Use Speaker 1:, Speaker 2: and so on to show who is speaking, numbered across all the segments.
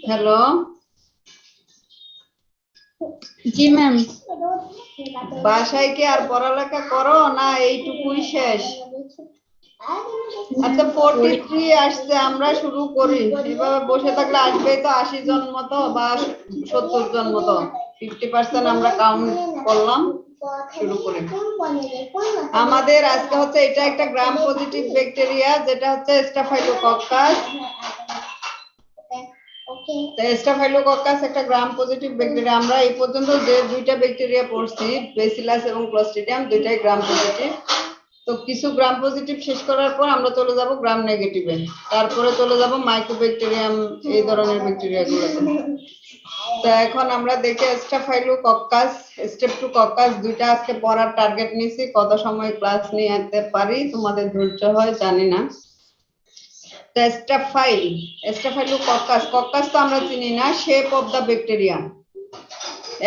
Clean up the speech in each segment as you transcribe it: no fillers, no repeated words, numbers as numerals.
Speaker 1: Hello,
Speaker 2: জি ma'am.
Speaker 1: বাসায় কি আর পড়ালেখা করো না এইটুকুই শেষ? আচ্ছা, 43 আসছে, আমরা শুরু করি। এভাবে বসে থাকলে আসবেই তো 80 জন মতো বা 70 জন মতো। 50% আমরা কাউন্ট করলাম, শুরু করি। আমাদের আজকে হচ্ছে এটা একটা গ্রাম পজিটিভ ব্যাকটেরিয়া, যেটা হচ্ছে স্টাফাইলোকক্কাস। স্টাফাইলোকক্কাস একটা গ্রাম পজিটিভ ব্যাকটেরিয়া। আমরা এই পর্যন্ত যে দুইটা ব্যাকটেরিয়া পড়ছি, বেসিলাস এবং ক্লস্ট্রিডিয়াম, দুইটাই গ্রাম পজিটিভ। তো কিছু গ্রাম পজিটিভ শেষ করার পর আমরা চলে যাব গ্রাম নেগেটিভে, তারপরে চলে যাব মাইক্রোব্যাকটেরিয়াম, এই ধরনের ব্যাকটেরিয়াগুলোতে। তো এখন আমরা দেখি স্টাফাইলোকক্কাস, স্ট্রেপ্টোকক্কাস দুইটা আজকে পড়ার টার্গেট নিয়েছি। কত সময় ক্লাস নিতে পারি তোমাদের ধৈর্য হয় জানি না। স্টাফাইলোকক্কাস, কক্কাস তো আমরা চিনি না, শেপ অফ দা ব্যাকটেরিয়া।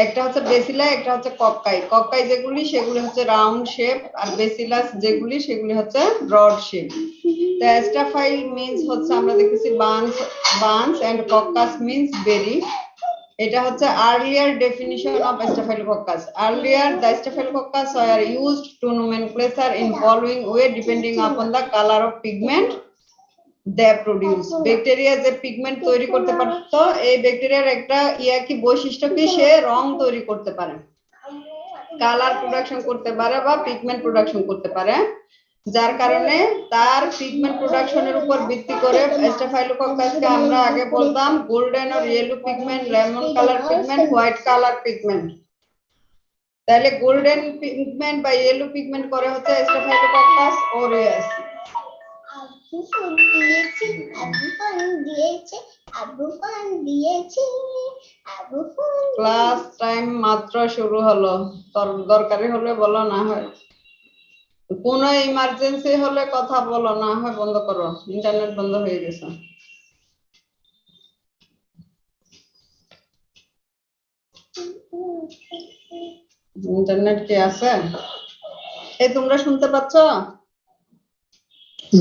Speaker 1: একটা হচ্ছে বেসিলা, একটা হচ্ছে কক্কাই। কক্কাই যেগুলি সেগুলি হচ্ছে রাউন্ড শেপ, আর বেসিলাস যেগুলি সেগুলি হচ্ছে ব্রড শেপ। তো স্টাফাইল মিন্স হচ্ছে আমরা দেখতেছি বান্স এন্ড কক্কাস মিন্স বেরি। এটা হচ্ছে earlier definition of staphylococcus. Earlier, the staphylococcus were used to nomenclature in following way depending upon the color of pigment they produce. Bacteria যে পিগমেন্ট তৈরি করতে পারতো, এই ব্যাকটেরিয়ার একটা কি বৈশিষ্ট্য কি, সে রং তৈরি করতে পারে, কালার প্রোডাকশন করতে পারে বা পিগমেন্ট প্রোডাকশন করতে পারে, যার কারণে তার পিগমেন্ট প্রোডাকশনের উপর ভিত্তি করে স্টাফাইলোকক্কাসকে আমরা আগে বলতাম golden or yellow pigment, lemon colour pigment, white colour pigment. তাহলে গোল্ডেন পিগমেন্ট বা ইয়েলো পিগমেন্ট করে হচ্ছে স্টাফাইলোকক্কাস অরিয়াস। ক্লাস টাইম মাত্র শুরু হলো, দরকারি হলে বলো, না হয় কোন ইমার্জেন্সি হলে কথা বলো, না হয় বন্ধ করো, ইন্টারনেট বন্ধ হয়ে গেছে। ইন্টারনেট কি আছে? এই তোমরা শুনতে পাচ্ছ?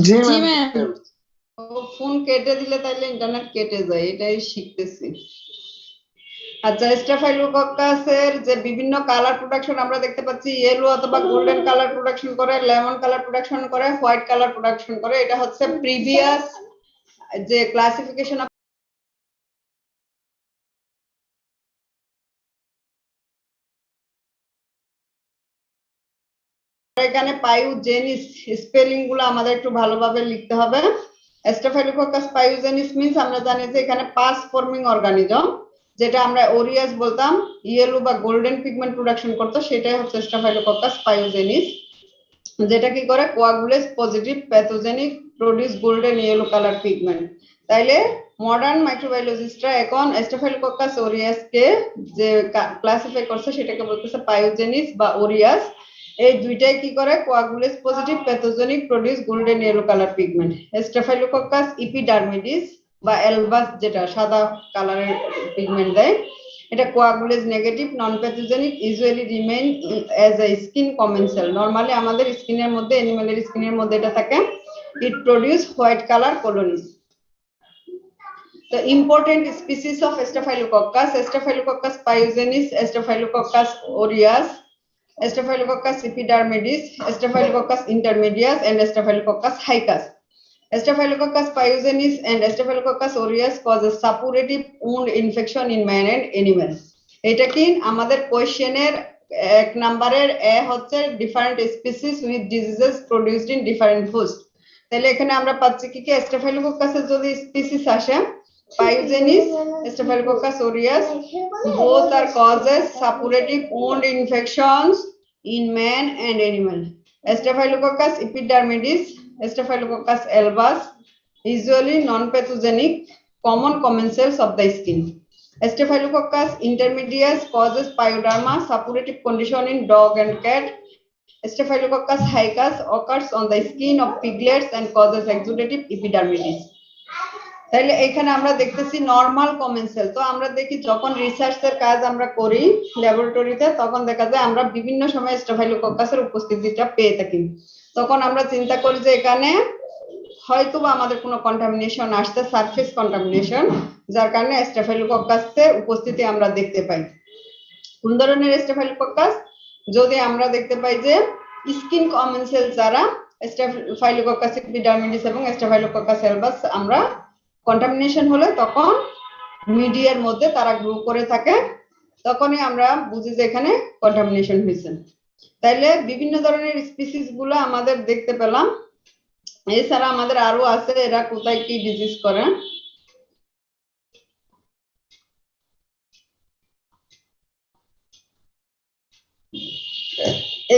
Speaker 2: জি ম্যাম।
Speaker 1: ফোন কেটে দিলে তাইলে ইন্টারনেট কেটে যায়, এটাই শিখতেছি। আচ্ছা, স্টাফাইলোকক্কাসের যে বিভিন্ন কালার প্রোডাকশন আমরা দেখতে পাচ্ছি, ইয়েলো অথবা গোল্ডেন কালার প্রোডাকশন করে, লেমন কালার প্রোডাকশন করে, হোয়াইট কালার প্রোডাকশন করে। এটা হচ্ছে প্রিভিয়াস যে ক্লাসিফিকেশন এখানে পাইউজেনিস, স্পেলিং গুলো আমাদের একটু ভালোভাবে লিখতে হবে। স্টাফাইলোকক্কাস পাইউজেনিস মিন্স আমরা জানি যে এখানে পাস ফর্মিং অর্গানিজম, যেটা আমরা ওরিয়াস বলতাম, ইয়েলো বা গোল্ডেন পিগমেন্ট প্রোডাকশন করতো, সেটাই হচ্ছে স্টাফাইলোকক্কাস পাইউজেনিস, যেটা কি করে coagulase positive pathogenic produce golden yellow colour pigment. তাইলে মডার্ন মাইক্রোবায়োলজিস্টরা এখন স্টাফাইলোকক্কাস ওরিয়াসকে যে ক্লাসিফাই করছে সেটাকে বলতেছে পাইওজেনিস বা ওরিয়াস। এই দুইটাই কি করে, coagulase positive pathogenic produce golden yellow colour pigment. Staphylococcus epidermidis বা এলবাস, যেটা সাদা কালারের পিগমেন্ট দেয়, এটা coagulase negative, non pathogenic, usually remain as a skin commensal. Normally আমাদের স্কিনের মধ্যে, অ্যানিমালের স্কিনের মধ্যে এটা থাকে। It produce white colour colonies. The important species of Staphylococcus: Staphylococcus pyogenes, Staphylococcus aureus, Staphylococcus epidermidis, Staphylococcus intermedius, and Staphylococcus hycus. Staphylococcus pyogenes and Staphylococcus aureus causes suppurative wound infection in man and animal. এটা কি আমাদের কোয়েশ্চেনের এক নাম্বারের এ হচ্ছে different species with diseases produced in different host. তাহলে এখানে আমরা পাচ্ছি কি কি, স্টাফাইলোকক্কাসের যদি স্পিসিস আসে, Pyogenes, Staphylococcus aureus, both are causes suppurative wound infections in man and animal. Staphylococcus epidermidis, Staphylococcus albus, usually non-pathogenic, common commensals of the skin. Staphylococcus intermedius causes pyoderma, suppurative condition in dog and cat. Staphylococcus hycus occurs on the skin of piglets and causes exudative epidermidis. তাহলে এখানে আমরা দেখতেছি normal কমেন্সেল। তো আমরা দেখি যখন রিসার্চের কাজ আমরা করি ল্যাবরেটরিতে, তখন দেখা যায় আমরা বিভিন্ন সময় স্টাফাইলোকক্কাসের উপস্থিতিটা পেয়ে থাকি। তখন আমরা চিন্তা করি যে এখানে হয়তো বা আমাদের কোনো কন্টামিনেশন আসছে, সারফেস কন্টামিনেশন। যার কারণে স্টেফিলোকক্কাসের উপস্থিতি আমরা দেখতে পাই। কোন ধরনের স্টেফিলোকক্কাস? যদি আমরা দেখতে পাই যে স্কিন কমেন্সেল যারা স্টেফিলোকক্কাস এপিডার্মিডিস এবং স্টেফিলোকক্কাস অ্যালবাস আমরা কন্টামিনেশন হলে তখন মিডিয়ার মধ্যে তারা গ্রো করে থাকে, তখনই আমরা বুঝি যে এখানে কন্টামিনেশন হয়েছে। তাইলে বিভিন্ন ধরনের স্পিসিস গুলো আমাদের দেখতে পেলাম। এছাড়া আমাদের আরো আছে এরা কোথায় কি ডিজিজ করে।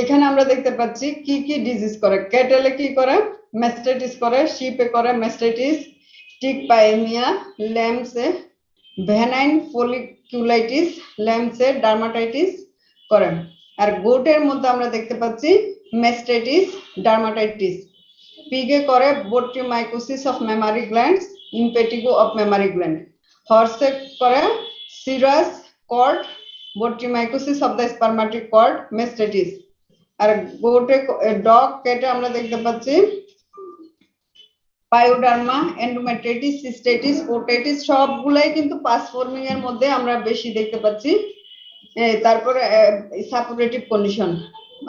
Speaker 1: এখানে আমরা দেখতে পাচ্ছি কি কি ডিজিজ করে। ক্যাটেলে কি করে? ম্যাস্টাইটিস করে, শিপে করে ম্যাস্টাইটিস, টিক পাইমিয়া, ল্যাম্পসে ভ্যানাইন ফলিকুলাইটিস, ল্যাম্পসে ডার্মাটাইটিস করে। আর গোটের মধ্যে আমরা দেখতে পাচ্ছি ম্যাস্টাইটিস, ডার্মাটাইটিস। পিগে করে botryomycosis of mammary glands, impetigo of mammary gland. হর্সে করে scirrhous cord, botryomycosis of the spermatic cord, mastitis. আর গোটে ডগ কেটে আমরা দেখতে পাচ্ছি পায়োডার্মা, এন্ডোমেট্রাইটিস, সিস্টাইটিস, ওটাইটিস সবগুলাই কিন্তু পাস ফর্মিং এর মধ্যে আমরা বেশি দেখতে পাচ্ছি। তারপরে সাপোরেটিভ কন্ডিশন।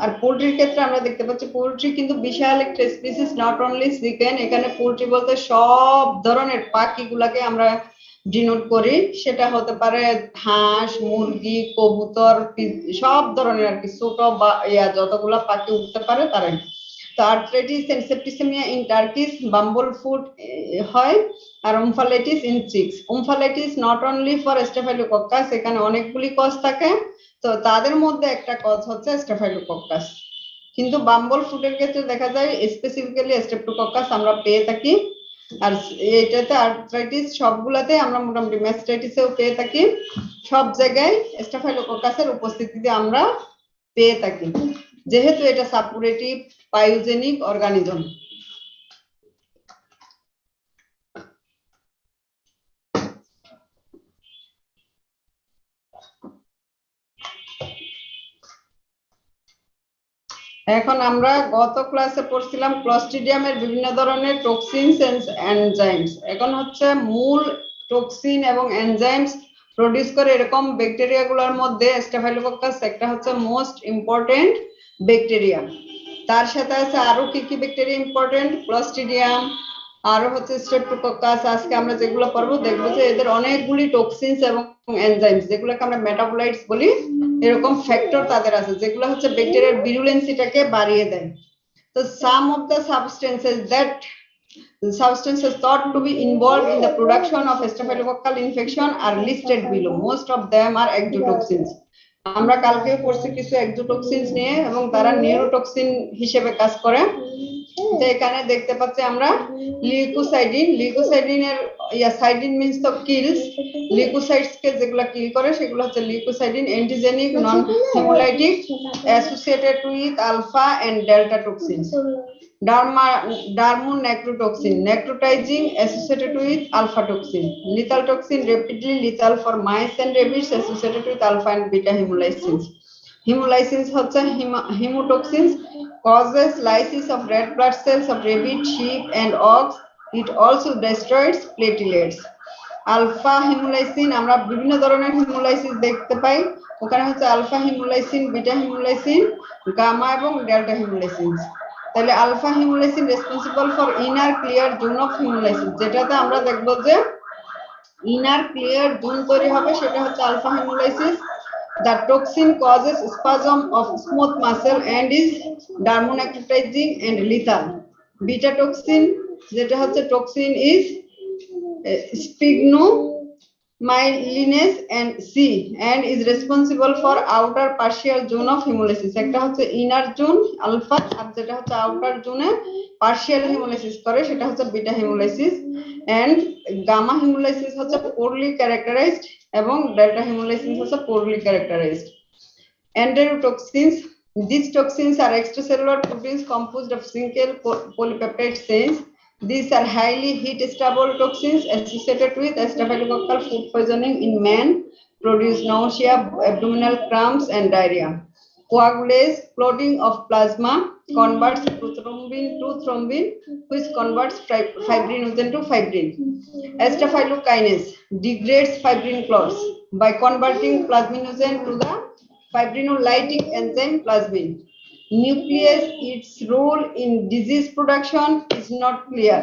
Speaker 1: আর পোল্ট্রির ক্ষেত্রে আমরা দেখতে পাচ্ছি পোল্ট্রি কিন্তু বিশাল একটা স্পিসিস, নট অনলি চিকেন। এখানে পোল্ট্রি বলতে সব ধরনের পাখিগুলাকে আমরা ডিনোট করি। সেটা হতে পারে হাঁস, মুরগি, কবুতর, সব ধরনের আর কি, ছোট বা যতগুলা পাখি উঠতে পারে তারাই। তো arthritis and septicaemia in turkeys bumble foot হয়। আর omphalitis in chicks. Omphalitis not only for staphylococcus, এখানে অনেকগুলি কজ থাকে, তো তাদের মধ্যে একটা কজ হচ্ছে স্টেফিলোকক্কাস। কিন্তু বাম্বল ফুডের ক্ষেত্রে দেখা যায় স্পেসিফিক্যালি স্টেফিলোকক্কাস আমরা পেয়ে থাকি। আর এটাতে আর্থ্রাইটিস সবগুলাতে আমরা মোটামুটি ম্যাস্টাইটিসেও পেয়ে থাকি। সব জায়গায় স্টেফিলোকক্কাসের উপস্থিতিতে আমরা পেয়ে থাকি, যেহেতু এটা সাপোরেটিভ পায়োজেনিক অর্গানিজম। এখন আমরা গত ক্লাসে পড়ছিলাম ক্লস্ট্রিডিয়ামের বিভিন্ন ধরনের টক্সিনস এন্ড এনজাইমস। এখন হচ্ছে মূল টক্সিন এবং এনজাইমস প্রডিউস করে এরকম ব্যাকটেরিয়া গুলোর মধ্যে স্টেফিলোকক্কাস একটা হচ্ছে মোস্ট ইম্পর্টেন্ট ব্যাকটেরিয়া। তার সাথে আছে আরো কি কি ব্যাকটেরিয়া ইম্পর্টেন্ট? ক্লস্ট্রিডিয়াম, আরো হচ্ছে স্ট্রেপ্টোকক্কাস। আজকে আমরা যেগুলো পড়বো দেখবো যে এদের অনেকগুলি টক্সিনস এবং এনজাইমস, যেগুলোকে আমরা মেটাবোলাইটস বলি, এরকম ফ্যাক্টর তাদের আছে যেগুলো হচ্ছে ব্যাকটেরিয়ার ভিরুলেন্সিটাকে বাড়িয়ে দেয়। তো some of the substances thought to be involved in the production of staphylococcal infection are listed below. Most of them are exotoxins. আমরা কালকে পড়ছি কিছু এক্সোটক্সিনস নিয়ে, এবং তারা নিউরোটক্সিন হিসেবে কাজ করে। তো এখানে দেখতে পাচ্ছি আমরা লিউকোসাইডিন। লিউকোসাইডিনের cidin means to kills. Leucocytes কে যেগুলো কিল করে সেগুলো হচ্ছে leucocidin, antigenic, non haemolytic, associated with alpha and delta toxins. Dermonecrotoxin, necrotizing, associated with alpha toxin. Lethal toxin, rapidly lethal for mice and rabbits, associated with alpha and beta hemolysins. Hemolysins হচ্ছে hemotoxins, causes lysis of red blood cells of rabbit, sheep and ox. It also destroys platelets. Alpha haemolysin, আমরা বিভিন্ন ধরনের haemolysis দেখতে পাই। ওখানে হচ্ছে alpha haemolysin, beta haemolysin, gamma এবং delta haemolysin. তাহলে alpha haemolysin responsible for inner clear zone of haemolysis, যেটাতে আমরা দেখবো যে ইনার ক্লিয়ার জোন তৈরি হবে, সেটা হচ্ছে alpha hemolysis. The toxin causes spasm of smooth muscle and is dermonecrotizing and lethal. Beta toxin, যেটা হচ্ছে toxin is sphygmomyelinases and C and is responsible for outer partial zone of hemolysis. একটা হচ্ছে inner zone alpha, আর যেটা হচ্ছে outer জোনে partial haemolysis করে সেটা হচ্ছে beta hemolysis. And gamma hemolysis হচ্ছে পোরলি ক্যারেক্টারাইজড এবং ডেল্টা হেমোলাইসিস হচ্ছে poorly characterized. Enterotoxins, these toxins are extracellular proteins composed of single polypeptide chains. These are highly heat-stable toxins associated with staphylococcal food poisoning in man, produce nausea, abdominal cramps and diarrhea. coagulase clotting of plasma converts prothrombin to thrombin, which converts fibrinogen to fibrin. Staphylokinase degrades fibrin clots by converting plasminogen to the fibrinolytic enzyme plasmin. Nuclease, its role in disease production is not clear.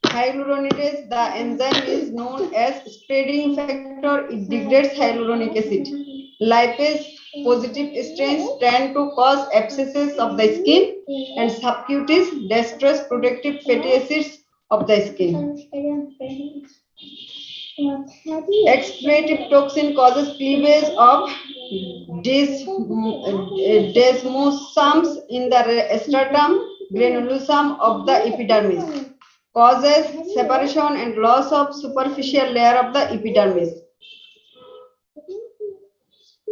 Speaker 1: Hyaluronidase, the enzyme is known as spreading factor. It degrades hyaluronic acid. Lipase positive strains tend to cause abscesses of the skin, and subcutaneous destroys protective fatty acids of the skin. Expletive toxin causes cleavage of desmosums in the stratum granulosum of the epidermis, causes separation and loss of superficial layer of the epidermis.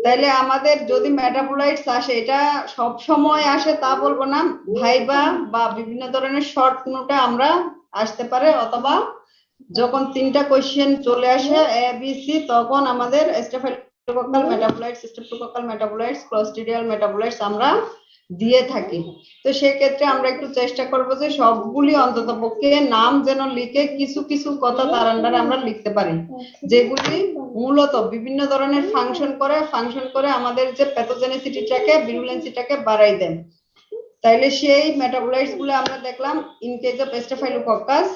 Speaker 1: তাহলে আমাদের যদি metabolites আসে, এটা সব সময় আসে তা বলবো না, ভাইবা বা বিভিন্ন ধরনের শর্ট নোটে আমরা আসতে পারে, অথবা যখন 3টা কোশ্চেন চলে আসে এ বি সি, তখন আমাদের স্টেফিলোকক্কাল মেটাবোলাইটস, স্ট্রেপ্টোকক্কাল মেটাবোলাইটস, ক্লোস্ট্রিডিয়াল মেটাবোলাইটস আমরা দিয়ে থাকি। তো সেই ক্ষেত্রে আমরা একটু চেষ্টা করব যে সবগুলি অন্তত পক্ষে নাম যেন লিখে কিছু কিছু কথা তার আন্ডারে আমরা লিখতে পারি, যেগুলি মূলত বিভিন্ন ধরনের ফাংশন করে আমাদের যে প্যাথোজেনিসিটিটাকে, ভিরুলেন্সিটাকে বাড়াই দেন। তাইলে সেই মেটাবোলাইটস গুলো আমরা দেখলাম ইন কেস অফ স্টেফিলোকক্কাস।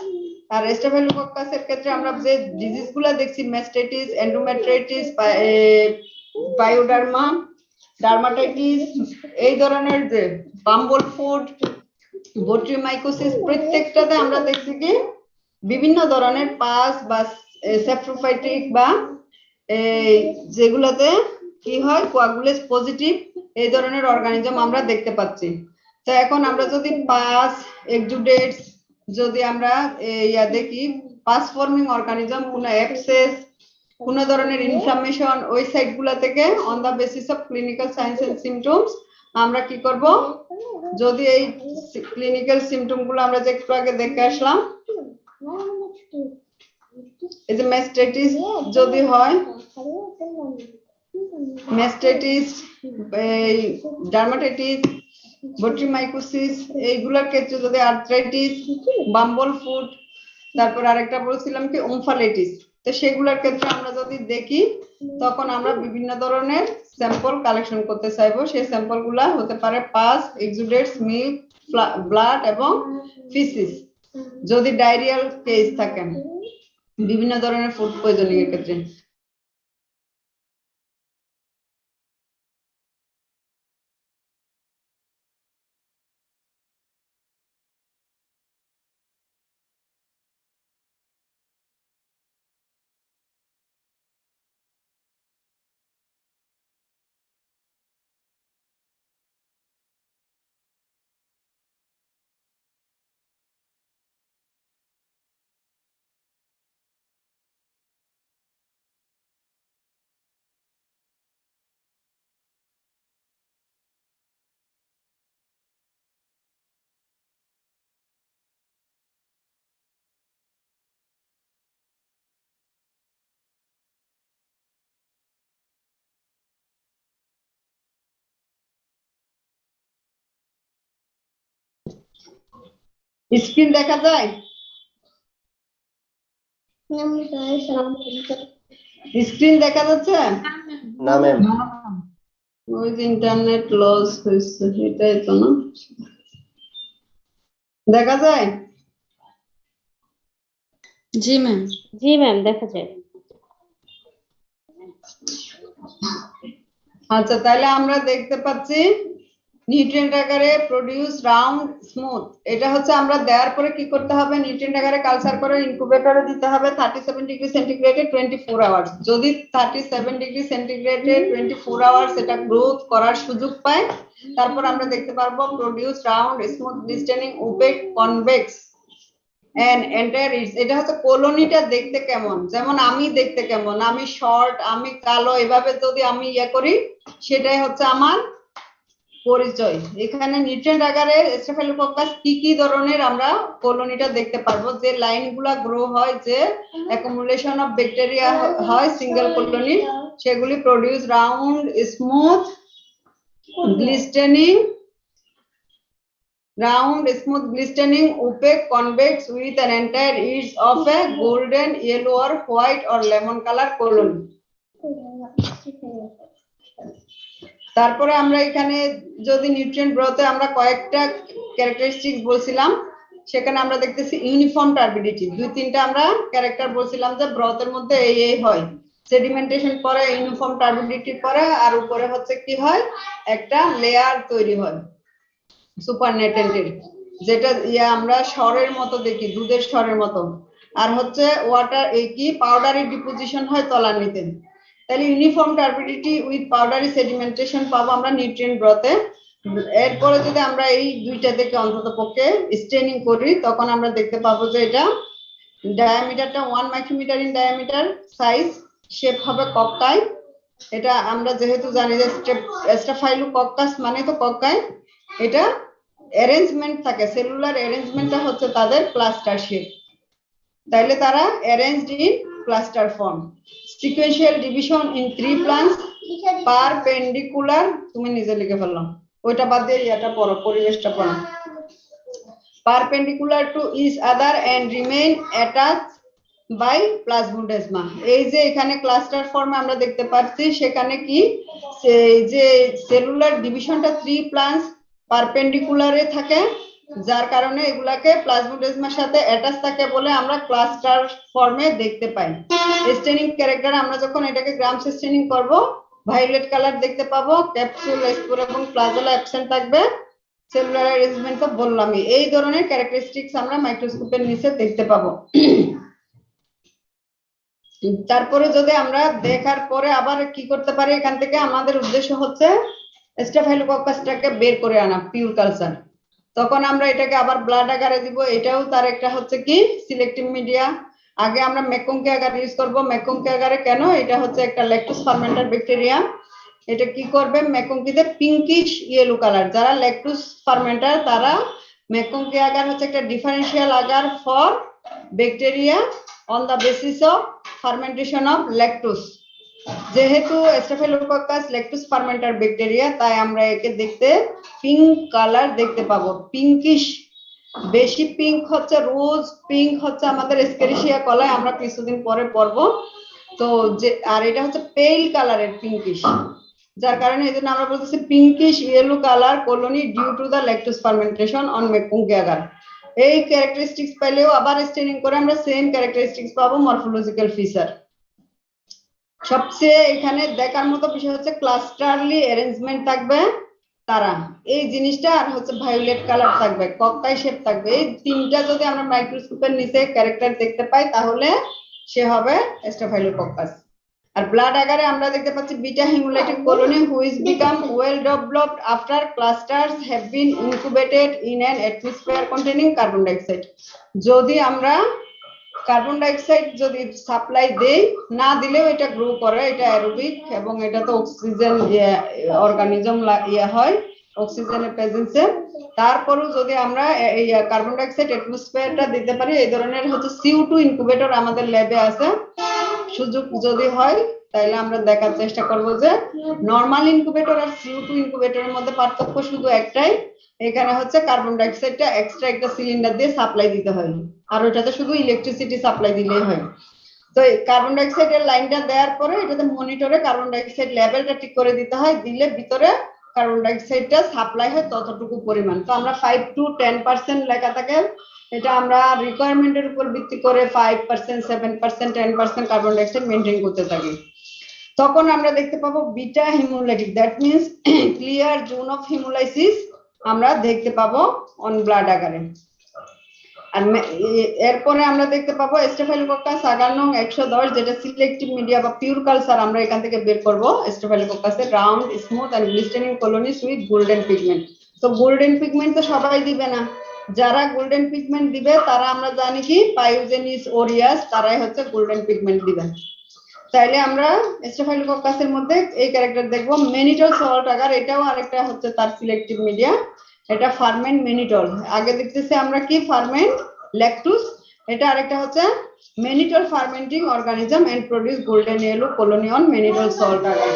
Speaker 1: আর স্টেফিলোকক্কাসের ক্ষেত্রে আমরা যে ডিজিজ গুলো দেখছি, ম্যাস্টাইটিস, এন্ডোমেট্রাইটিস, বায়োডার্মা, ডার্মাটাইটিস, এই ধরনের যে বাম্বল ফুট, বোট্রিমাইকোসিস, প্রত্যেকটাতে আমরা দেখছি কি বিভিন্ন ধরনের পাস বা সেপ্টোফাইটিক বা যেগুলোতে কি হয় কোয়াগুলেজ পজিটিভ, এই ধরনের অর্গানিজম আমরা দেখতে পাচ্ছি। তো এখন আমরা যদি পাস এক্সুডেটস যদি আমরা দেখি, পাস ফর্মিং অর্গানিজম, কোন অ্যাবসেস, কোন ধরনের ইনফ্লামেশন, ওই সাইটগুলো থেকে on the basis of clinical signs and symptoms আমরা কি করব, যদি এই ক্লিনিক্যাল সিমটম গুলো আমরা যে একটু আগে দেখে আসলাম, এই যে ম্যাস্টাইটিস যদি হয়, ম্যাস্টাইটিস, ডার্মাটাইটিস, বোট্রিমাইকোসিস, এইগুলোর ক্ষেত্রে যদি আর্থ্রাইটিস, বাম্বল ফুট, তারপর আরেকটা বলছিলাম কি ওমফালাইটিস, তো সেগুলোর ক্ষেত্রে আমরা যদি দেখি তখন আমরা বিভিন্ন ধরনের স্যাম্পল কালেকশন করতে চাইবো। সেই স্যাম্পল গুলা হতে পারে পাস, এক্সুডেটস, মিল্ক, ব্লাড এবং ফিসিস, যদি ডায়রিয়াল কেস থাকে বিভিন্ন ধরনের ফুড পয়জনিং এর ক্ষেত্রে। স্ক্রিন দেখা যায়? স্ক্রিন দেখা যাচ্ছে
Speaker 3: না ম্যাম।
Speaker 1: ওই যে ইন্টারনেট লস হয়েছে, এটাই তো না? দেখা যায়?
Speaker 2: জি ম্যাম।
Speaker 4: জি ম্যাম, দেখা যায়।
Speaker 1: আচ্ছা, তাহলে আমরা দেখতে পাচ্ছি নিউট্রিয়েন্ট আকারে প্রোডিউস রাউন্ড স্মুথ। এটা হচ্ছে আমরা দেওয়ার পরে কি করতে হবে, নিউট্রিয়েন্ট আকারে কালচার করে ইনকিউবেটরে দিতে হবে 37 ডিগ্রি সেন্টিগ্রেডে 24 আওয়ার্স। যদি 37 ডিগ্রি সেন্টিগ্রেডে 24 আওয়ার্স এটা গ্রোথ করার সুযোগ পায়, তারপর আমরা দেখতে পারবো produce round smooth glistening opaque convex and entire edges. এটা হচ্ছে কলোনিটা দেখতে কেমন, যেমন আমি দেখতে কেমন, আমি শর্ট, আমি কালো, এভাবে যদি আমি করি সেটাই হচ্ছে আমার পরিচয়। এখানে নিউট্রিয়েন্ট আকারে স্টেফিলোকক্কাস কি কি ধরনের আমরা কলোনিটা দেখতে পারবো, যে লাইনগুলা গ্রো হয়, যে অ্যাকুমুলেশন অফ ব্যাকটেরিয়া হয় সিঙ্গেল কলোনি, সেগুলি produce round smooth glistening, round, smooth, glistening, opaque, convex with an entire edge of a golden, yellow or white or lemon color colony. তারপরে আমরা এখানে যদি নিউট্রিয়েন্ট ব্রথে আমরা কয়েকটা ক্যারেক্টারিস্টিক্স বলছিলাম, সেখানে আমরা দেখতেছি ইউনিফর্ম টার্বিডিটি, দুই তিনটা আমরা ক্যারেক্টার বলছিলাম যে ব্রথের মধ্যে এই হয়, সেডিমেন্টেশন পরে ইউনিফর্ম টার্বিডিটি পরে আর উপরে হচ্ছে কি হয়, একটা লেয়ার তৈরি হয় সুপারনেটেন্টের, যেটা আমরা সরের মতো দেখি, দুধের সরের মতো, আর হচ্ছে ওয়াটার কি পাউডারি ডিপোজিশন হয় তলানিতে। তাহলে uniform turbidity with powdery sedimentation পাবো আমরা নিউট্রিয়েন্ট ব্রথে। এরপরে যদি আমরা এই দুইটা থেকে অন্তত পক্ষে স্টেনিং করি, তখন আমরা দেখতে পাবো যে এটা ডায়ামিটারটা 1 micrometer in diameter, size, shape হবে কক্কাই। এটা আমরা যেহেতু জানি যে স্টাফাইলোকক্কাস মানে তো কক্কাই, এটা অ্যারেঞ্জমেন্ট থাকে, সেলুলার অ্যারেঞ্জমেন্টটা হচ্ছে তাদের ক্লাস্টার শেপ, তাইলে তারা arranged in cluster form. Sequential division in 3 plants perpendicular, তুমি নিজে লিখে ফেললাম, ওইটা বাদ দিয়ে এটা পড়ো, পরিবেশটা পড়ো। Perpendicular to each other and remain attached by plasmodesmata. এই যে এখানে ক্লাস্টার ফর্মে আমরা দেখতে পাচ্ছি, সেখানে কি যে সেলুলার ডিভিশনটা 3 প্লান্টস পারপেন্ডিকুলারে থাকে, যার কারণে এগুলাকে প্লাজমোডেজমার সাথে অ্যাটাচ থাকে বলে আমরা ক্লাস্টার ফর্মে দেখতে পাই। স্টেনিং ক্যারেক্টার আমরা যখন এটাকে গ্রামস স্টেনিং করব, ভায়োলেট কালার দেখতে পাবো, ক্যাপসুল, স্পোর এবং প্লাজোলা অ্যাবসেন্ট থাকবে, সেলুলার অ্যারেঞ্জমেন্ট তো বললামই। এই ধরনের ক্যারেক্টারিস্টিক্স আমরা মাইক্রোস্কোপের নিচে দেখতে পাবো। তারপরে যদি আমরা দেখার পরে আবার কি করতে পারি, এখান থেকে আমাদের উদ্দেশ্য হচ্ছে স্টাফাইলোকক্কাসটাকে বের করে আনা পিওর কালচার, তখন আমরা এটাকে আবার ব্লাড আকারে দিব। এটাও তার একটা হচ্ছে কি সিলেক্টিভ মিডিয়া। আগে আমরা মেকংকে আগার ইউজ করব। মেকংকে আগারে কেন, এটা হচ্ছে একটা ল্যাকটোজ ফার্মেন্টার ব্যাকটেরিয়া। এটা কি করবে, মেকংকিতে পিঙ্কিশ ইয়েলো কালার, যারা ল্যাকটোজ ফার্মেন্টার তারা মেকংকে আগার হচ্ছে একটা differential agar for bacteria on the basis of fermentation of lactose. যেহেতু স্টাফাইলোকক্কাস ল্যাকটোজ ফার্মেন্টার ব্যাকটেরিয়া, তাই আমরা একে দেখতে পিঙ্ক কালার দেখতে পাবো, পিঙ্কিশ। বেশি পিঙ্ক হচ্ছে রোজ পিঙ্ক হচ্ছে আমাদের এসকেরিশিয়া কলাই, আমরা কিছুদিন পরে পড়বো। তো যে আর এটা হচ্ছে পেল কালারের পিঙ্কিশ, যার কারণে এই জন্য আমরা বলতেছি pinkish yellow colour colony due to the lactose fermentation on মেকংকে আগার। এই ক্যারেক্টারিস্টিক্স পেলেও আবার স্টেনিং করে আমরা সেম ক্যারেক্টারিস্টিক্স পাবো, মরফোলজিক্যাল ফিচার। সবচেয়ে এখানে দেখার মতো বিষয় হচ্ছে ক্লাস্টারলি অ্যারেঞ্জমেন্ট থাকবে তারা, এই জিনিসটা, আর হচ্ছে ভায়োলেট কালার থাকবে, কক্কাই শেপ থাকবে। এই তিনটা যদি আমরা মাইক্রোস্কোপের নিচে ক্যারেক্টার দেখতে পাই, তাহলে সে হবে স্টাফাইলোকক্কাস। আর ব্লাড আকারে আমরা দেখতে পাচ্ছি beta haemolytic colony which become well developed after clusters have been incubated in an atmosphere containing carbon dioxide. যদি আমরা কার্বন ডাইঅক্সাইড যদি সাপ্লাই দেই, না দিলেও এটা গ্রো করে, এটা অ্যারোবিক এবং এটা তো অক্সিজেন অর্গানিজম হয় অক্সিজেনের প্রেজেন্সে। তারপরেও যদি আমরা এই কার্বন ডাইঅক্সাইড অ্যাটমসফিয়ারটা দিতে পারি, এই ধরনের হচ্ছে CO2 ইনকিউবেটর আমাদের ল্যাবে আছে। সুযোগ যদি হয় তাহলে আমরা দেখার চেষ্টা করব যে নরমাল ইনকিউবেটর আর CO2 ইনকিউবেটরের মধ্যে পার্থক্য শুধু একটাই, এখানে হচ্ছে কার্বন ডাইঅক্সাইডটা এক্সট্রা একটা সিলিন্ডার দিয়ে সাপ্লাই দিতে হয়, আর ওটাতে শুধু ইলেকট্রিসিটি সাপ্লাই দিলেই হয়। তো এই কার্বন ডাইঅক্সাইডের লাইনটা দেওয়ার পরে এটাতে মনিটরে কার্বন ডাইঅক্সাইড লেভেলটা ঠিক করে দিতে হয়, দিলে ভিতরে কার্বন ডাইঅক্সাইডটা সাপ্লাই হয় ততটুকু পরিমাণ। তো আমরা 5 to 10% লেখা থাকে, এটা আমরা রিকোয়ারমেন্টের উপর ভিত্তি করে 5%, 7%, 10% কার্বন ডাইঅক্সাইড মেনটেন করতে থাকি। তখন আমরা দেখতে পাবো beta hemolytic, that means clear zone of hemolysis আমরা দেখতে পাবো অন ব্লাড আকারে। আর এরপরে আমরা দেখতে পাবো স্টাফাইলোকক্কাস আগার নং 110, যেটা সিলেক্টিভ মিডিয়া বা পিওর কালচার আমরা এখান থেকে বের করব। স্টাফাইলোকক্কাসের round, smooth and glistening colonies with golden pigment. তো গোল্ডেন পিগমেন্ট তো সবাই দিবে না, যারা গোল্ডেন পিগমেন্ট দিবে তারা আমরা জানি কি পাইওজেনিস ওরিয়াস, তারাই হচ্ছে গোল্ডেন পিগমেন্ট দিবেন। তাইলে আমরা স্টাফাইলোকক্কাসের মধ্যে এই ক্যারেক্টার দেখবো। মেনিটল সল্ট আগার, এটাও আরেকটা হচ্ছে তার সিলেক্টিভ মিডিয়া, এটা ফার্মেন্ট মেনিটল। আগে দেখতেছি আমরা কি ফার্মেন্ট ল্যাকটোজ, এটা আরেকটা হচ্ছে mannitol fermenting organism and produce golden yellow colony on mannitol salt agar.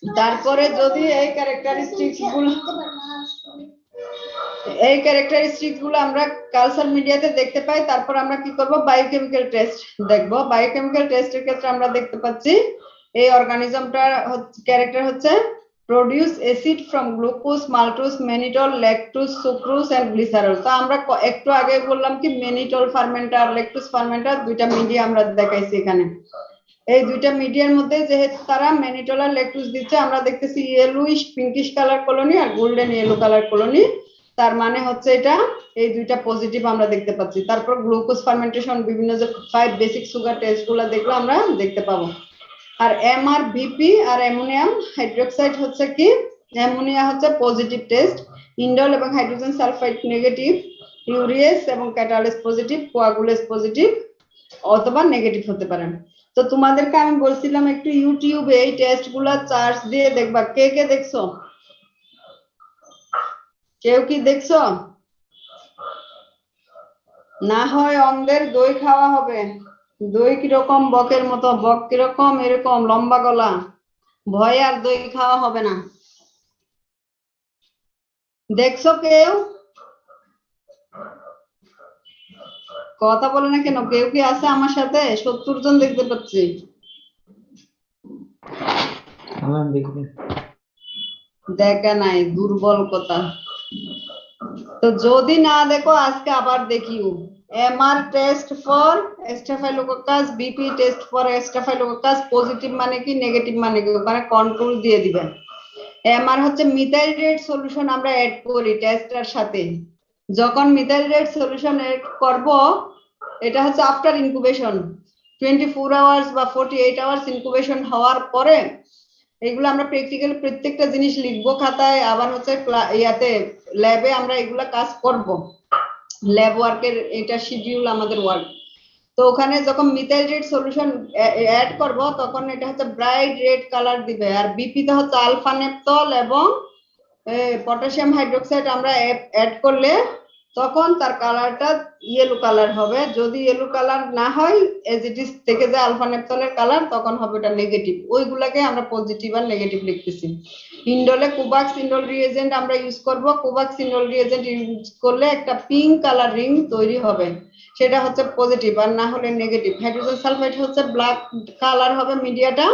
Speaker 1: তারপরে যদি এই ক্যারেক্টারিস্টিক্স গুলো আমরা কালচার মিডিয়াতে দেখতে পাই, তারপর আমরা কি করব, বায়োকেমিক্যাল টেস্ট দেখব। বায়োকেমিক্যাল টেস্টের ক্ষেত্রে আমরা দেখতে পাচ্ছি এই অর্গানিজমটার ক্যারেক্টার হচ্ছে produce acid from glucose, maltose, mannitol, lactose, sucrose and glycerol. তো আমরা একটু আগে বললাম কি ম্যানিটল ফার্মেন্টার, ল্যাকটোজ ফার্মেন্টার দুইটা মিডিয়া আমরা দেখাইছি এখানে। এই দুইটা মিডিয়ার মধ্যে যেহেতু তারা ম্যানিটল আর ল্যাকটোজ দিচ্ছে, আমরা দেখতেছি ইয়েলোইশ পিঙ্কিশ কালার কলোনি আর গোল্ডেন ইয়েলো কালার কলোনি। তার মানে হচ্ছে এটা এই দুইটা পজিটিভ আমরা দেখতে পাচ্ছি। তারপর গ্লুকোজ ফার্মেন্টেশন, বিভিন্ন যে 5 বেসিক সুগার টেস্ট গুলো দেখলে আমরা দেখতে পাবো। আর এমআর ভিপি আর অ্যামোনিয়াম হাইড্রোক্সাইড হচ্ছে কি, অ্যামোনিয়া হচ্ছে পজিটিভ টেস্ট, ইন্ডল এবং হাইড্রোজেন সালফাইড নেগেটিভ, ইউরিয়েস এবং ক্যাটালেস পজিটিভ, কোয়াগুলেস পজিটিভ অথবা নেগেটিভ হতে পারে। তো তোমাদেরকে আমি বলছিলাম একটু ইউটিউবে এই টেস্ট গুলা সার্চ দিয়ে দেখবা। কে কে দেখছো? কেউ কি দেখছো? না হয় অন্ধের দই খাওয়া হবে। দই কিরকম, বকের মতো, বক কিরকম এরকম লম্বা গলা, ভয় আর দই খাওয়া হবে না। দেখছো কেউ? কথা বলে না কেন? কেউ কি আছে আমার সাথে? 70 জন দেখতে পাচ্ছি। দেখা নাই, দুর্বল কথা। তো যদি না দেখো আজকে আবার দেখিও। MR test for staphylococcus, VP test for staphylococcus, positive মানে কি, নেগেটিভ মানে কি, ওখানে কন্ট্রোল দিয়ে দিবেন। এমআর হচ্ছে মিথাইল রেড সলিউশন আমরা অ্যাড করি টেস্টের সাথে। যখন মিথাইল রেড সলিউশন অ্যাড করব, এটা হচ্ছে আফটার ইনকুবেশন 24 আওয়ার্স বা 48 আওয়ার্স ইনকুবেশন হওয়ার পরে এগুলো আমরা প্র্যাকটিক্যালি প্রত্যেকটা জিনিস লিখবো খাতায়, আবার হচ্ছে ইয়াতে ল্যাবে আমরা এগুলা কাজ করব। ল্যাব ওয়ার্কের এটা শিডিউল আমাদের ওয়ার্ক। তো ওখানে যখন মিথাইল রেড সলিউশন অ্যাড করব তখন এটা হচ্ছে ব্রাইট রেড কালার দিবে। আর বিপি তে হচ্ছে আলফা নেপটল এবং পটাশিয়াম হাইড্রোক্সাইড আমরা অ্যাড করলে তখন তার কালারটা ইয়েলো কালার হবে। যদি ইয়েলো কালার না হয়, এজ ইট ইজ থেকে যায় আলফা নেপটলের কালার, তখন হবে এটা নেগেটিভ। ওইগুলাকে আমরা পজিটিভ আর নেগেটিভ লিখতেছি। ইন্ডলে কোভাক্স ইন্ডল রিএজেন্ট আমরা ইউজ করব। কোভাক্স ইন্ডল রিএজেন্ট ইউজ করলে একটা পিঙ্ক কালার রিং তৈরি হবে, সেটা হচ্ছে পজিটিভ, আর না হলে নেগেটিভ। হাইড্রোজেন সালফাইড হচ্ছে ব্ল্যাক কালার হবে মিডিয়াটা,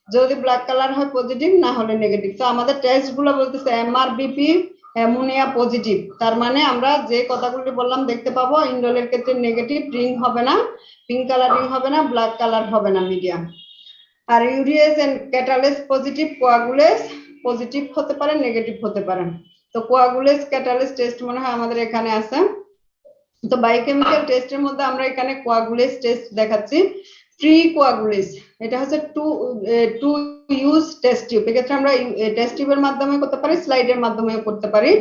Speaker 1: যদি ব্ল্যাক কালার হয় পজিটিভ, না হলে নেগেটিভ। তো আমাদের টেস্ট গুলো বলতেছে এমআরবিপি অ্যামোনিয়া পজিটিভ, তার মানে আমরা যে কথাগুলি বললাম দেখতে পাবো। ইন্ডলের ক্ষেত্রে নেগেটিভ, রিং হবে না, পিঙ্ক কালার রিং হবে না, ব্ল্যাক কালার হবে না মিডিয়াম। আর urease and catalase positive, coagulase positive হতে পারে, নেগেটিভ হতে পারে। তো কোয়াগুলেস ক্যাটালেস টেস্ট মনে হয় আমাদের এখানে আছে। তো বায়োকেমিক্যাল টেস্টের মধ্যে আমরা এখানে কোয়াগুলেস টেস্ট দেখাচ্ছি। ফ্রি কোয়াগুলেস, এটা হচ্ছে টু ইউজ টেস্ট টিউব। এক্ষেত্রে আমরা টেস্ট টিউবের মাধ্যমে করতে পারি, স্লাইডের মাধ্যমে করতে পারি।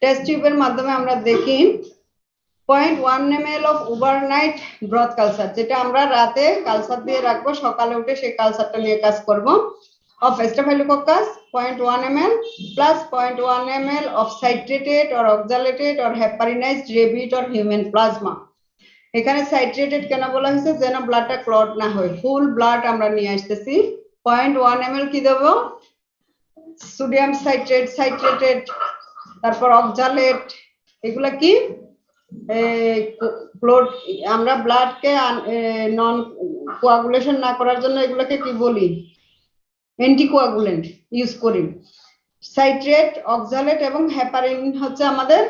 Speaker 1: টেস্ট টিউবের মাধ্যমে আমরা দেখি 0.1 ml of overnight broth culture, যেটা আমরা রাতে কালচার দিয়ে রাখবো, সকালে উঠে সেই কালচারটা নিয়ে কাজ করব। of Staphylococcus 0.1 ml plus 0.1 ml of citrated or oxalated or heparinized rabbit or human plasma। এখানে সাইট্রেটেড কেন বলা হয়েছে, যেন ব্লাডটা ক্লট না হয়। ফুল ব্লাড আমরা নিয়ে আসতেছি। 0.1 ml কি দেব, সোডিয়াম সাইট্রেটেড, তারপর অক্সালেট, এগুলা কি আমরা ব্লাডকে নন কোয়াগুলেশন না করার জন্য এগুলোকে কি বলি, অ্যান্টিকোয়াগুলেন্ট ইউজ করি। সাইট্রেট, অক্সালেট এবং হেপারিন হচ্ছে আমাদের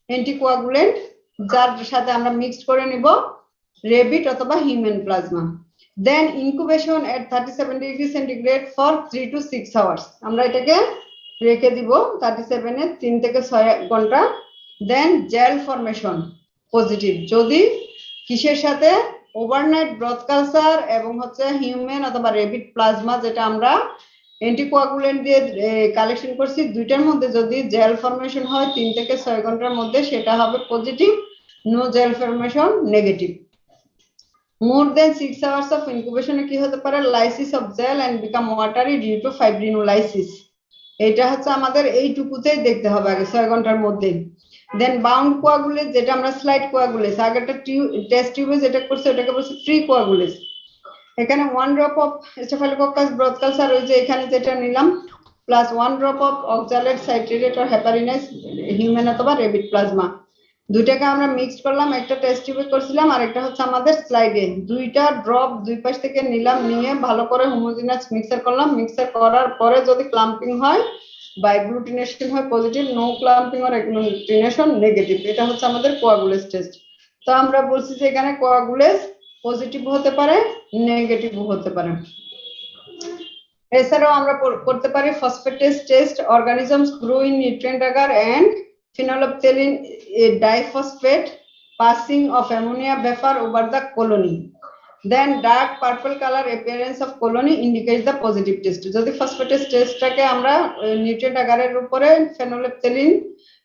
Speaker 1: অ্যান্টিকোয়াগুলেন্ট, যার সাথে আমরা মিক্সড করে নিব রেবিট অথবা human plasma. Then incubation at 37 degree centigrade for 3 to 6 hours, আমরা এটাকে রেখে দিব 37 এ 3 থেকে 6 ঘন্টা। দেন জেল ফরমেশন পজিটিভ, যদি কিসের সাথে, ওভারনাইট ব্রথ কালচার এবং হচ্ছে হিউম্যান অথবা রেবিট প্লাজমা, যেটা আমরা অ্যান্টিকোয়াগুলেন্ট দিয়ে কালেকশন করছি, দুইটার মধ্যে যদি জেল ফরমেশন হয় 3 থেকে 6 ঘন্টার মধ্যে, সেটা হবে positive. No gel formation negative. More then 6 hours of ইনকুবেশনে কি হতে পারে, lysis of gel and become watery due to fibrinolysis. এটা হচ্ছে আমাদের এইটুকুতেই দেখতে হবে আগে 6 ঘন্টার মধ্যে। দেন বাউন্ড কোয়াগুলেস, যেটা আমরা স্লাইড কোয়াগুলেস, আগেরটা টেস্ট টিউবে যেটা করছে ওটাকে বলছে ফ্রি কোয়াগুলেস। এখানে 1 drop of staphylococcus broth culture, ওই যে এখানে যেটা নিলাম plus 1 drop of oxalate citrate or heparinised human অথবা রেবিট প্লাজমা। দুইটাকে আমরা মিক্সড করলাম, একটা টেস্ট টিউবে করছিলাম আর একটা হচ্ছে আমাদের স্লাইডে। দুইটা ড্রপ দুই পাশ থেকে নিলাম, নিয়ে ভালো করে হোমোজিনাস মিক্সার করলাম। মিক্সার করার পরে যদি ক্লাম্পিং হয় বা এগ্লুটিনেশন হয় positive, no clumping or agglutination negative, এটা হচ্ছে আমাদের কোয়াগুলেস টেস্ট। তো আমরা বলছি যে এখানে কোয়াগুলেস পজিটিভ হতে পারে, নেগেটিভ হতে পারে। এছাড়াও আমরা করতে পারি phosphatase test, organisms grow in nutrient agar and phenolphthalein diphosphate passing of ammonia vapor over the colony, then dark purple color appearance of colony indicates the positive test. যদি ফসফেটেস টেস্টটাকে আমরা নিউট্রিয়েন্ট agar-এর উপরে ফেনোলেপথেলিন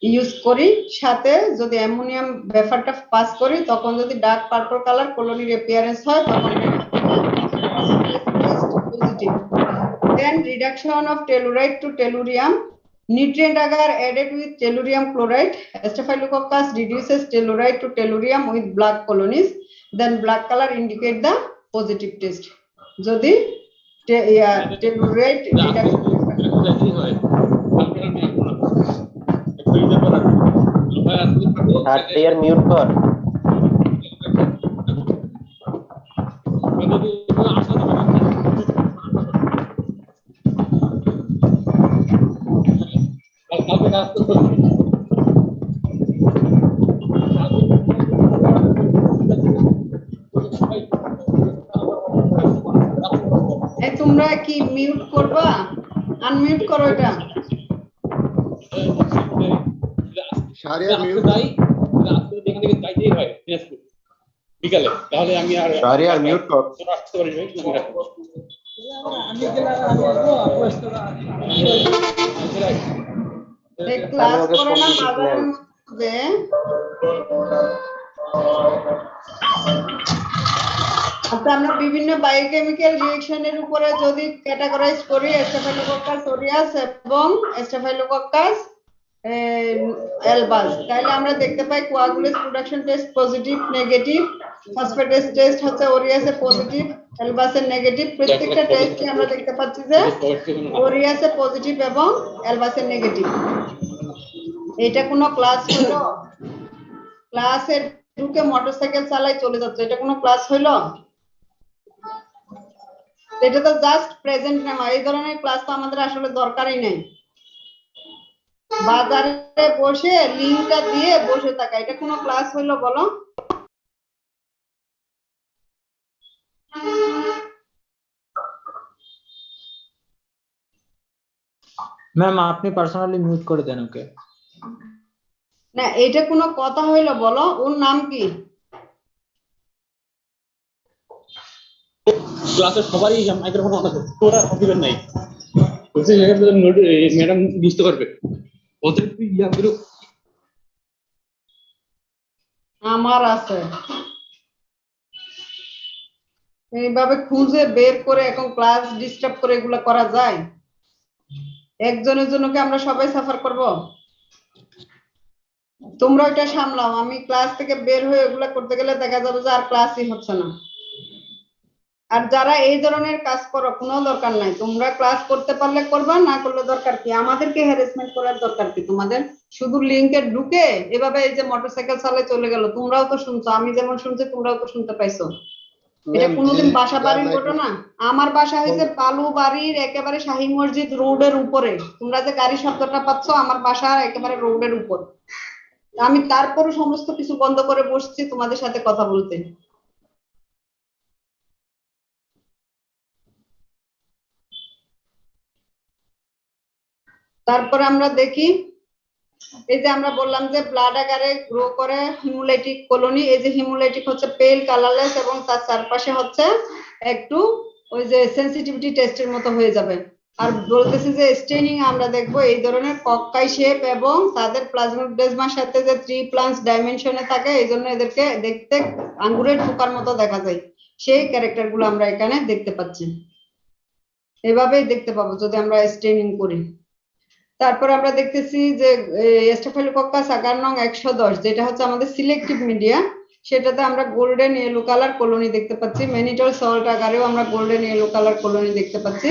Speaker 1: use করি, সাথে যদি ammonium ভেপারটা pass করি, তখন যদি dark purple colour কলোনির অ্যাপিয়ারেন্স হয় তখন positive. Then reduction of telluride to tellurium, nutrient agar added with tellurium chloride, Staphylococcus reduces telluride to tellurium with black colonies, then black color indicate the positive test. যদি telluride reduction
Speaker 3: ইয়ার mute কর।
Speaker 1: তোমরা কি mute করবা? Unmute করো এটা।
Speaker 4: Shahriar mute
Speaker 5: এখান থেকে যাইতেই হয় দিনাজপুর বিকালে, তাহলে আমি আর
Speaker 4: শাহরিয়ার মিউট কর।
Speaker 5: আসতে পারি ভাই।
Speaker 1: ক্লাস করে না বাজারের মধ্যে আচ্ছা, আমরা বিভিন্ন বায়োকেমিক্যাল রিঅ্যাকশনের উপরে যদি ক্যাটাগরাইজ করি স্টাফিলোকক্কাস অরিয়াস এবং স্টাফিলোকক্কাস অ্যালবাস, তাহলে আমরা দেখতে পাই coagulase production test positive, negative, phosphatase test হচ্ছে অরিয়াসে পজিটিভ, অ্যালবাসে নেগেটিভ। প্রত্যেকটা টেস্টে আমরা দেখতে পাচ্ছি যে অরিয়াসে পজিটিভ এবং অ্যালবাসে নেগেটিভ। এটা কোনো ক্লাস হলো? ক্লাসে ঢুকে মোটরসাইকেল চালাই চলে যাচ্ছে, এটা কোনো ক্লাস হইলো? এটা তো জাস্ট প্রেজেন্ট নেওয়া। এই ধরনের ক্লাস তো আমাদের আসলে দরকারই নেই। বাজারে বসে লিংকটা দিয়ে বসে থাকা, এটা কোনো ক্লাস হইলো বলো?
Speaker 6: ম্যাম আপনি পার্সোনালি মিউট করে দেন ওকে।
Speaker 1: না, এটা কোনো কথা হইলো বলো? ওর নাম কি?
Speaker 5: ক্লাসে সবারই মাইক্রোফোন অন আছে, তোরা দিবেন নাই বলছে ম্যাডাম বুঝতে পারবে ওদের ইয়া গুলো
Speaker 1: আমার আছে। এইভাবে খুঁজে বের করে এখন ক্লাস ডিস্টার্ব করে এগুলা করা যায়? একজনের জন্য কি আমরা সবাই সাফার করব? তোমরা ওইটা সামলাও, আমি ক্লাস থেকে বের হয়ে এগুলা করতে গেলে দেখা যাবে যে আর ক্লাসই হচ্ছে না। আর যারা এই ধরনের কাজ করো, কোনো দরকার নাই, তোমরা ক্লাস করতে পারলে করবা, না করলে দরকার কি? আমাদেরকে হ্যারাসমেন্ট করার দরকার কি তোমাদের? শুধু লিংকে ঢুকে এভাবে এই যে মোটরসাইকেল চালায় চলে গেল, তোমরাও তো শুনছো, আমি যেমন শুনছি তোমরাও তো শুনতে পাইছো। এটা কোনোদিন বাসা বাড়ির ঘটনা? আমার বাসা হয়েছে বালু বাড়ির একেবারে শাহী মসজিদ রোডের উপরে। তোমরা যে গাড়ি শব্দটা পাচ্ছ, আমার বাসা একেবারে রোডের উপর। আমি তারপরে সমস্ত কিছু বন্ধ করে বসছি তোমাদের সাথে কথা বলতে। তারপরে আমরা দেখি, এই যে আমরা বললাম যে ব্লাড আকারে গ্রো করে হিমোলাইটিক কলোনি। এই যে হিমোলাইটিক হচ্ছে পেল কালারলেস এবং তার চারপাশে হচ্ছে একটু ওই যে সেনসিটিভিটি টেস্টের মতো হয়ে যাবে। আর বলতেছি যে স্টেনিং আমরা দেখবো এই ধরনের কক্কাই শেপ এবং তাদের প্লাজমোডেজমার সাথে যে 3 প্লান্স ডাইমেনশনে থাকে, এই জন্য এদেরকে দেখতে আঙ্গুরের ঠোকার মতো দেখা যায়। সেই ক্যারেক্টার গুলো আমরা এখানে দেখতে পাচ্ছি। এভাবেই দেখতে পাবো যদি আমরা স্টেনিং করি। তারপর আমরা দেখতেছি যে স্টাফিলোকক্কাস আগার নং 110, যেটা হচ্ছে আমাদের সিলেক্টিভ মিডিয়া। সেটাতে আমরা গোল্ডেন ইয়েলো কালার কলোনি দেখতে পাচ্ছি। ম্যানিটল সল্ট আকারেও আমরা গোল্ডেন ইয়েলো কালার কলোনি দেখতে পাচ্ছি।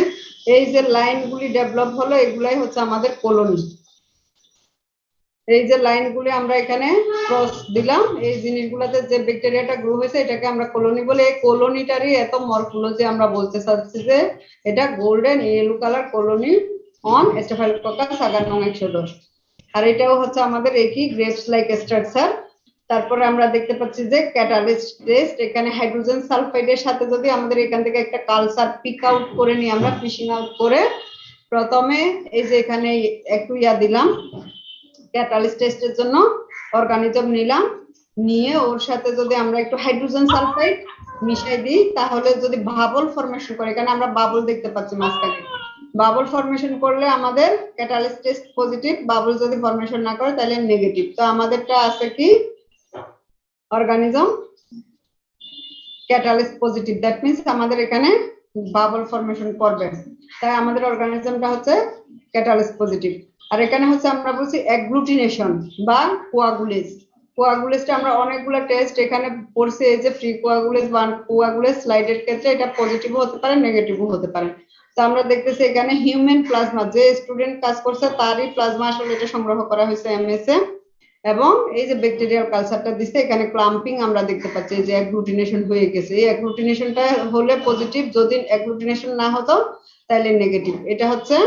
Speaker 1: এই যে লাইনগুলি ডেভেলপ হলো এগুলাই হচ্ছে আমাদের কলোনি। এই যে লাইনগুলি আমরা এখানে ক্রস দিলাম, এই জিনিসগুলোতে যে ব্যাকটেরিয়াটা গ্রো হয়েছে এটাকে আমরা কলোনি বলে। এই কলোনিটারই এত মরফোলজি আমরা বলতে চাচ্ছি যে এটা golden yellow colour colony on staphylococcus agar নং 110। আর এটাও হচ্ছে আমাদের একই গ্রেপস লাইক স্ট্রাকচার। তারপরে আমরা দেখতে পাচ্ছি যে ক্যাটালিস্ট টেস্ট, এখানে হাইড্রোজেন সালফাইডের সাথে যদি আমাদের এখান থেকে একটা কালচার পিক আউট করে নিই, আমরা ফিশিং আউট করে প্রথমে এই যে এখানে একটু দিলাম ক্যাটালিস্ট টেস্টের জন্য অর্গানিজম নিলাম, নিয়ে ওর সাথে যদি আমরা একটু হাইড্রোজেন সালফাইড মিশাই দিই তাহলে যদি বাবল ফরমেশন করে, এখানে আমরা বাবল দেখতে পাচ্ছি মাঝখানে, বাবল ফরমেশন করলে আমাদের ক্যাটালিস্ট টেস্ট পজিটিভ, বাবল যদি ফরমেশন না করে তাহলে নেগেটিভ। তো আমাদেরটা আছে কি organism catalyst positive, that means আমাদের এখানে বাবল ফরমেশন করবে, তাই আমাদের অর্গানিজমটা হচ্ছে ক্যাটালিস্ট পজিটিভ। আর এখানে হচ্ছে আমরা বলছি অ্যাগ্লুটিনেশন বা কোয়াগুলেজ। কোয়াগুলেজটা আমরা অনেকগুলো টেস্ট এখানে পড়ছি, এই যে ফ্রি কোয়াগুলেজ বা কোয়াগুলেজ স্লাইডের ক্ষেত্রে এটা পজিটিভও হতে পারে নেগেটিভও হতে পারে। তো আমরা দেখতেছি এখানে হিউম্যান প্লাজমা, যে স্টুডেন্ট কাজ করছে তারই প্লাজমা আসলে এটা সংগ্রহ করা হয়েছে এমএস এ, এবং এই যে ব্যাকটেরিয়াল কালচারটা দিচ্ছে এখানে ক্লাম্পিং আমরা দেখতে পাচ্ছি যে অ্যাগ্লুটিনেশন হয়ে গেছে। এই অ্যাগ্লুটিনেশনটা হলে পজিটিভ, যদি অ্যাগ্লুটিনেশন না হতো তাহলে নেগেটিভ। এটা হচ্ছে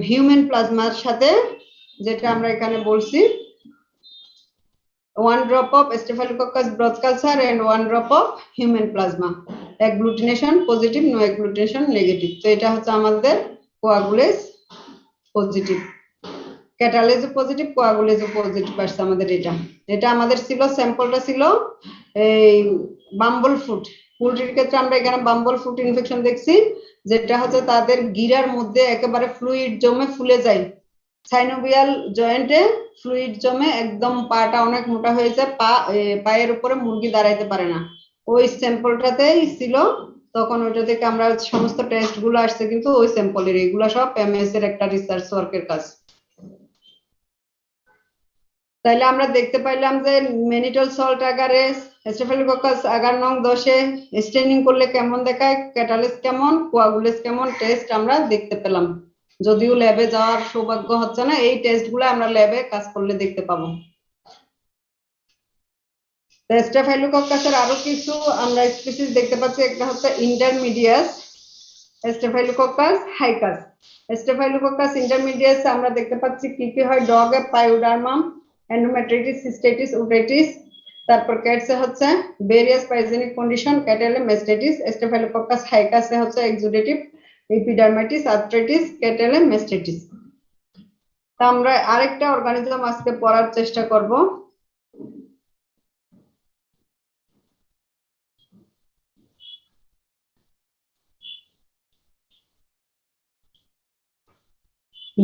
Speaker 1: হিউম্যান প্লাজমার সাথে যেটা আমরা এখানে বলছি 1 drop of Staphylococcus broth culture and 1 drop of human plasma, agglutination positive, no agglutination negative। তো এটা হচ্ছে আমাদের কোয়াগুলেজ পজিটিভ, ক্যাটালেজ পজিটিভ, কোয়াগুলেজ পজিটিভ আসছে আমাদের। এটা আমাদের ছিল স্যাম্পলটা ছিল এই বাম্বল ফুট পোল্ট্রির ক্ষেত্রে। আমরা এখানে বাম্বল ফুট ইনফেকশন দেখছি, যেটা হচ্ছে তাদের গিরার মধ্যে একেবারে ফ্লুইড জমে ফুলে যায়, সাইনোভিয়াল জয়েন্টে ফ্লুইড জমে একদম পাটা অনেক মোটা হয়ে যায়, পায়ের উপরে মুরগি দাঁড়াইতে পারে না। ওই স্যাম্পলটাতেই ছিল তখন, ওইটা থেকে আমরা সমস্ত টেস্ট গুলো আসছে কিন্তু ওই স্যাম্পলের, এগুলা সব এমএস এর একটা রিসার্চ ওয়ার্কের কাজ। তাইলে আমরা দেখতে পাইলাম যে ম্যানিটল সল্ট আগারে স্টেফিলোককাস আগার নং 10-এ স্টেনিং করলে কেমন দেখায়, ক্যাটালিস্ট কেমন, কোয়াগুলেজ কেমন, টেস্ট আমরা দেখতে পেলাম। যদিও ল্যাবে যাওয়ার সৌভাগ্য হচ্ছে না, এই টেস্টগুলো আমরা ল্যাবে কাজ করলে দেখতে পাবো। স্টেফিলোককাসের আরো কিছু আমরা স্পিসিস দেখতে পাচ্ছি, একটা হচ্ছে ইন্টারমিডিয়াস স্টেফিলোককাস হাইকাস। স্টেফিলোককাস ইন্টারমিডিয়াস আমরা দেখতে পাচ্ছি কি কি হয়, ডগে পাইওডার্মাম, এন্ডোমেট্রিটিস, সিস্টাইটিস, উটাইটিস। তারপর ক্যাটসে হচ্ছে ভেরিয়াস পাইজেনিক কন্ডিশন, ক্যাটেলে মেস্টাইটিস। স্টেফিলোককাস হাইকাসে হচ্ছে এক্সুডেটিভ এপিডার্মাইটিস, আর্থ্রাইটিস, ক্যাটেলে মেস্টাইটিস। তা আমরা আরেকটা অর্গানিজম আজকে পড়ার চেষ্টা করব,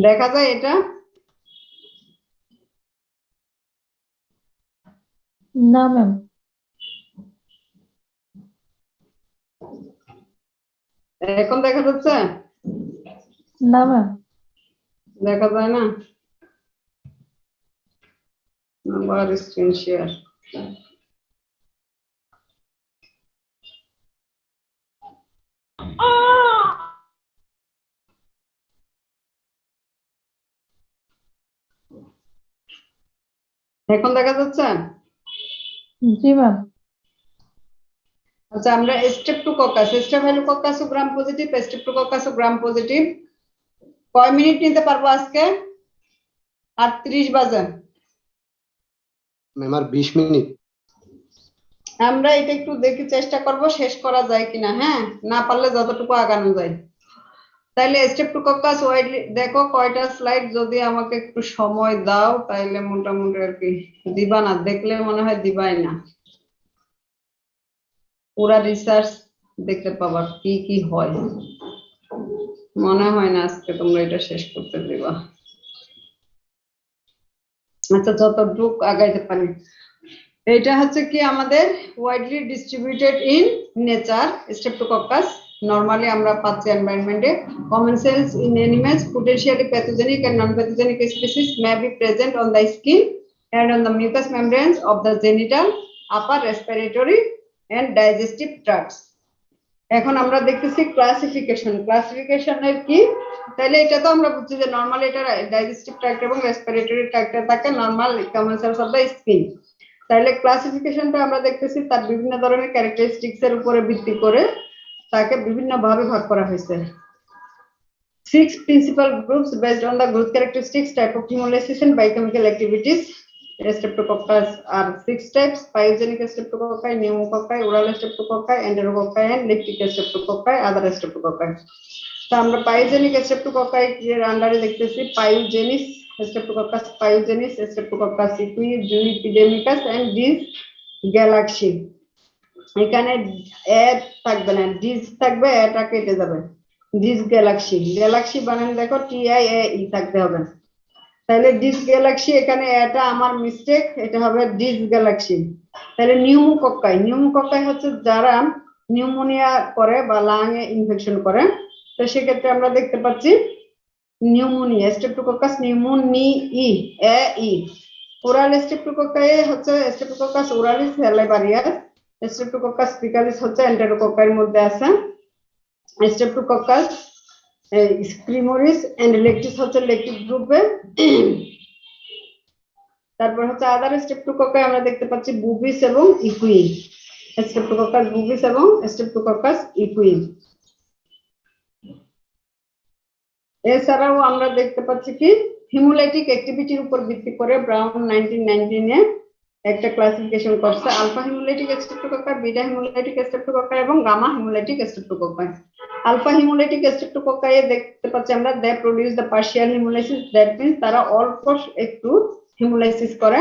Speaker 1: দেখা যায় এটা
Speaker 2: না ম্যাম।
Speaker 1: এখন দেখা যাচ্ছে?
Speaker 2: না ম্যাম।
Speaker 1: দেখা যায় না, আবার স্ক্রিন শেয়ার। এখন দেখা যাচ্ছে?
Speaker 2: জি ম্যাম।
Speaker 1: আচ্ছা, আমরা streptococcus, স্টেফিলোককাস gram positive, streptococcus gram positive কয় মিনিট নিতে পারবো আজকে? 38 বাজে।
Speaker 4: ম্যাম আর 20 মিনিট।
Speaker 1: আমরা এটা একটু দেখি চেষ্টা করব শেষ করা যায় কিনা, হ্যাঁ, না পারলে যতটুকু আগানো যায়। তাইলে স্ট্রেপ্টোককাস ওয়াইডলি দেখো কয়টা স্লাইড, যদি আমাকে একটু সময় দাও তাইলে মোটামুটি আর কি দিবা না, দেখলে মনে হয় দিবাই না, পুরা রিসার্চ দেখতে পাবা কি কি হয়। মনে হয় না আজকে তোমরা এটা শেষ করতে দিবা। আচ্ছা, যতটুক আগাইতে পারি। এটা হচ্ছে কি আমাদের widely distributed in nature streptococcus, normally আমরা পাচ্ছি এনভায়রনমেন্টে। Commensals in animals, potentially pathogenic and non-pathogenic species may be present on the skin and on the mucous membranes of the genital upper respiratory and digestive tracts. এখন আমরা দেখতেছি ক্লাসিফিকেশনের কি, তাহলে এটা তো আমরা বুঝছি যে নরমালি এটা ডাইজেস্টিভ ট্র্যাক্ট এবং রেসপিরেটরি ট্র্যাক্টে থাকে নরমাল কমেন্সালস অফ দ্য স্কিন। তাহলে ক্লাসিফিকেশনটা আমরা দেখতেছি তার বিভিন্ন ধরনের ক্যারেক্টারিস্টিক্স এর উপরে ভিত্তি করে তাকে বিভিন্ন ভাবে ভাগ করা হয়েছে। 6 principal groups based on the growth characteristics, type of hemolysis and biochemical activities. Streptococcus are 6 types: pyogenic streptococci, pneumococci, oral streptococci, enterococci and lactic streptococci, other streptococci. তো আমরা pyogenic streptococci এর আন্ডারে দেখতেছি pyogenes streptococcus, pyogenes streptococcus equi, epidemicus and dis galaxy। এখানে এ থাকবে না, dish থাকবে, এটা কেটে যাবে, ডিস গ্যালাক্সি বানান দেখো TIAE থাকতে হবে। তাহলে ডিস গ্যালাক্সি এখানে এটা আমার মিস্টেক, এটা হবে ডিস গ্যালাক্সি। তাহলে নিউমোকক্কাই হচ্ছে যারা নিউমোনিয়া করে বা লাং এ ইনফেকশন করে, তো সেক্ষেত্রে আমরা দেখতে পাচ্ছি নিউমোনিয়া স্ট্রেপ্টোকক্কাস নিউমোনিই ই। ওরাল স্ট্রেপ্টোকক্কাই হচ্ছে স্ট্রেপ্টোকক্কাস ওরালিস হেলাইবারিয়াস, স্ট্রেপ্টোকক্কাস পিকালিস হচ্ছে এন্টেরোকক্কাইয়ের মধ্যে আছে, স্ট্রেপ্টোকক্কাস স্ক্রিমোরিস এন্ড লেকটিস হচ্ছে লেকটিক গ্রুপে। তারপর হচ্ছে আদার স্ট্রেপ্টোকক্কাই আমরা দেখতে পাচ্ছি বুবিস এবং ইকুই, স্ট্রেপ্টোকক্কাস বুবিস এবং স্ট্রেপ্টোকক্কাস ইকুই। এছাড়াও আমরা দেখতে পাচ্ছি কি হিমোলাইটিক অ্যাক্টিভিটির উপর ভিত্তি করে ব্রাউন 1919 এ একটা ক্লাসিফিকেশন করছে alpha haemolytic streptococci, beta haemolytic streptococci এবং gamma haemolytic streptococci. Alpha haemolytic streptococci দেখতে পাচ্ছি আমরা they produce the partial haemolysis, that means তারা অল্প একটু হিমোলাইসিস করে।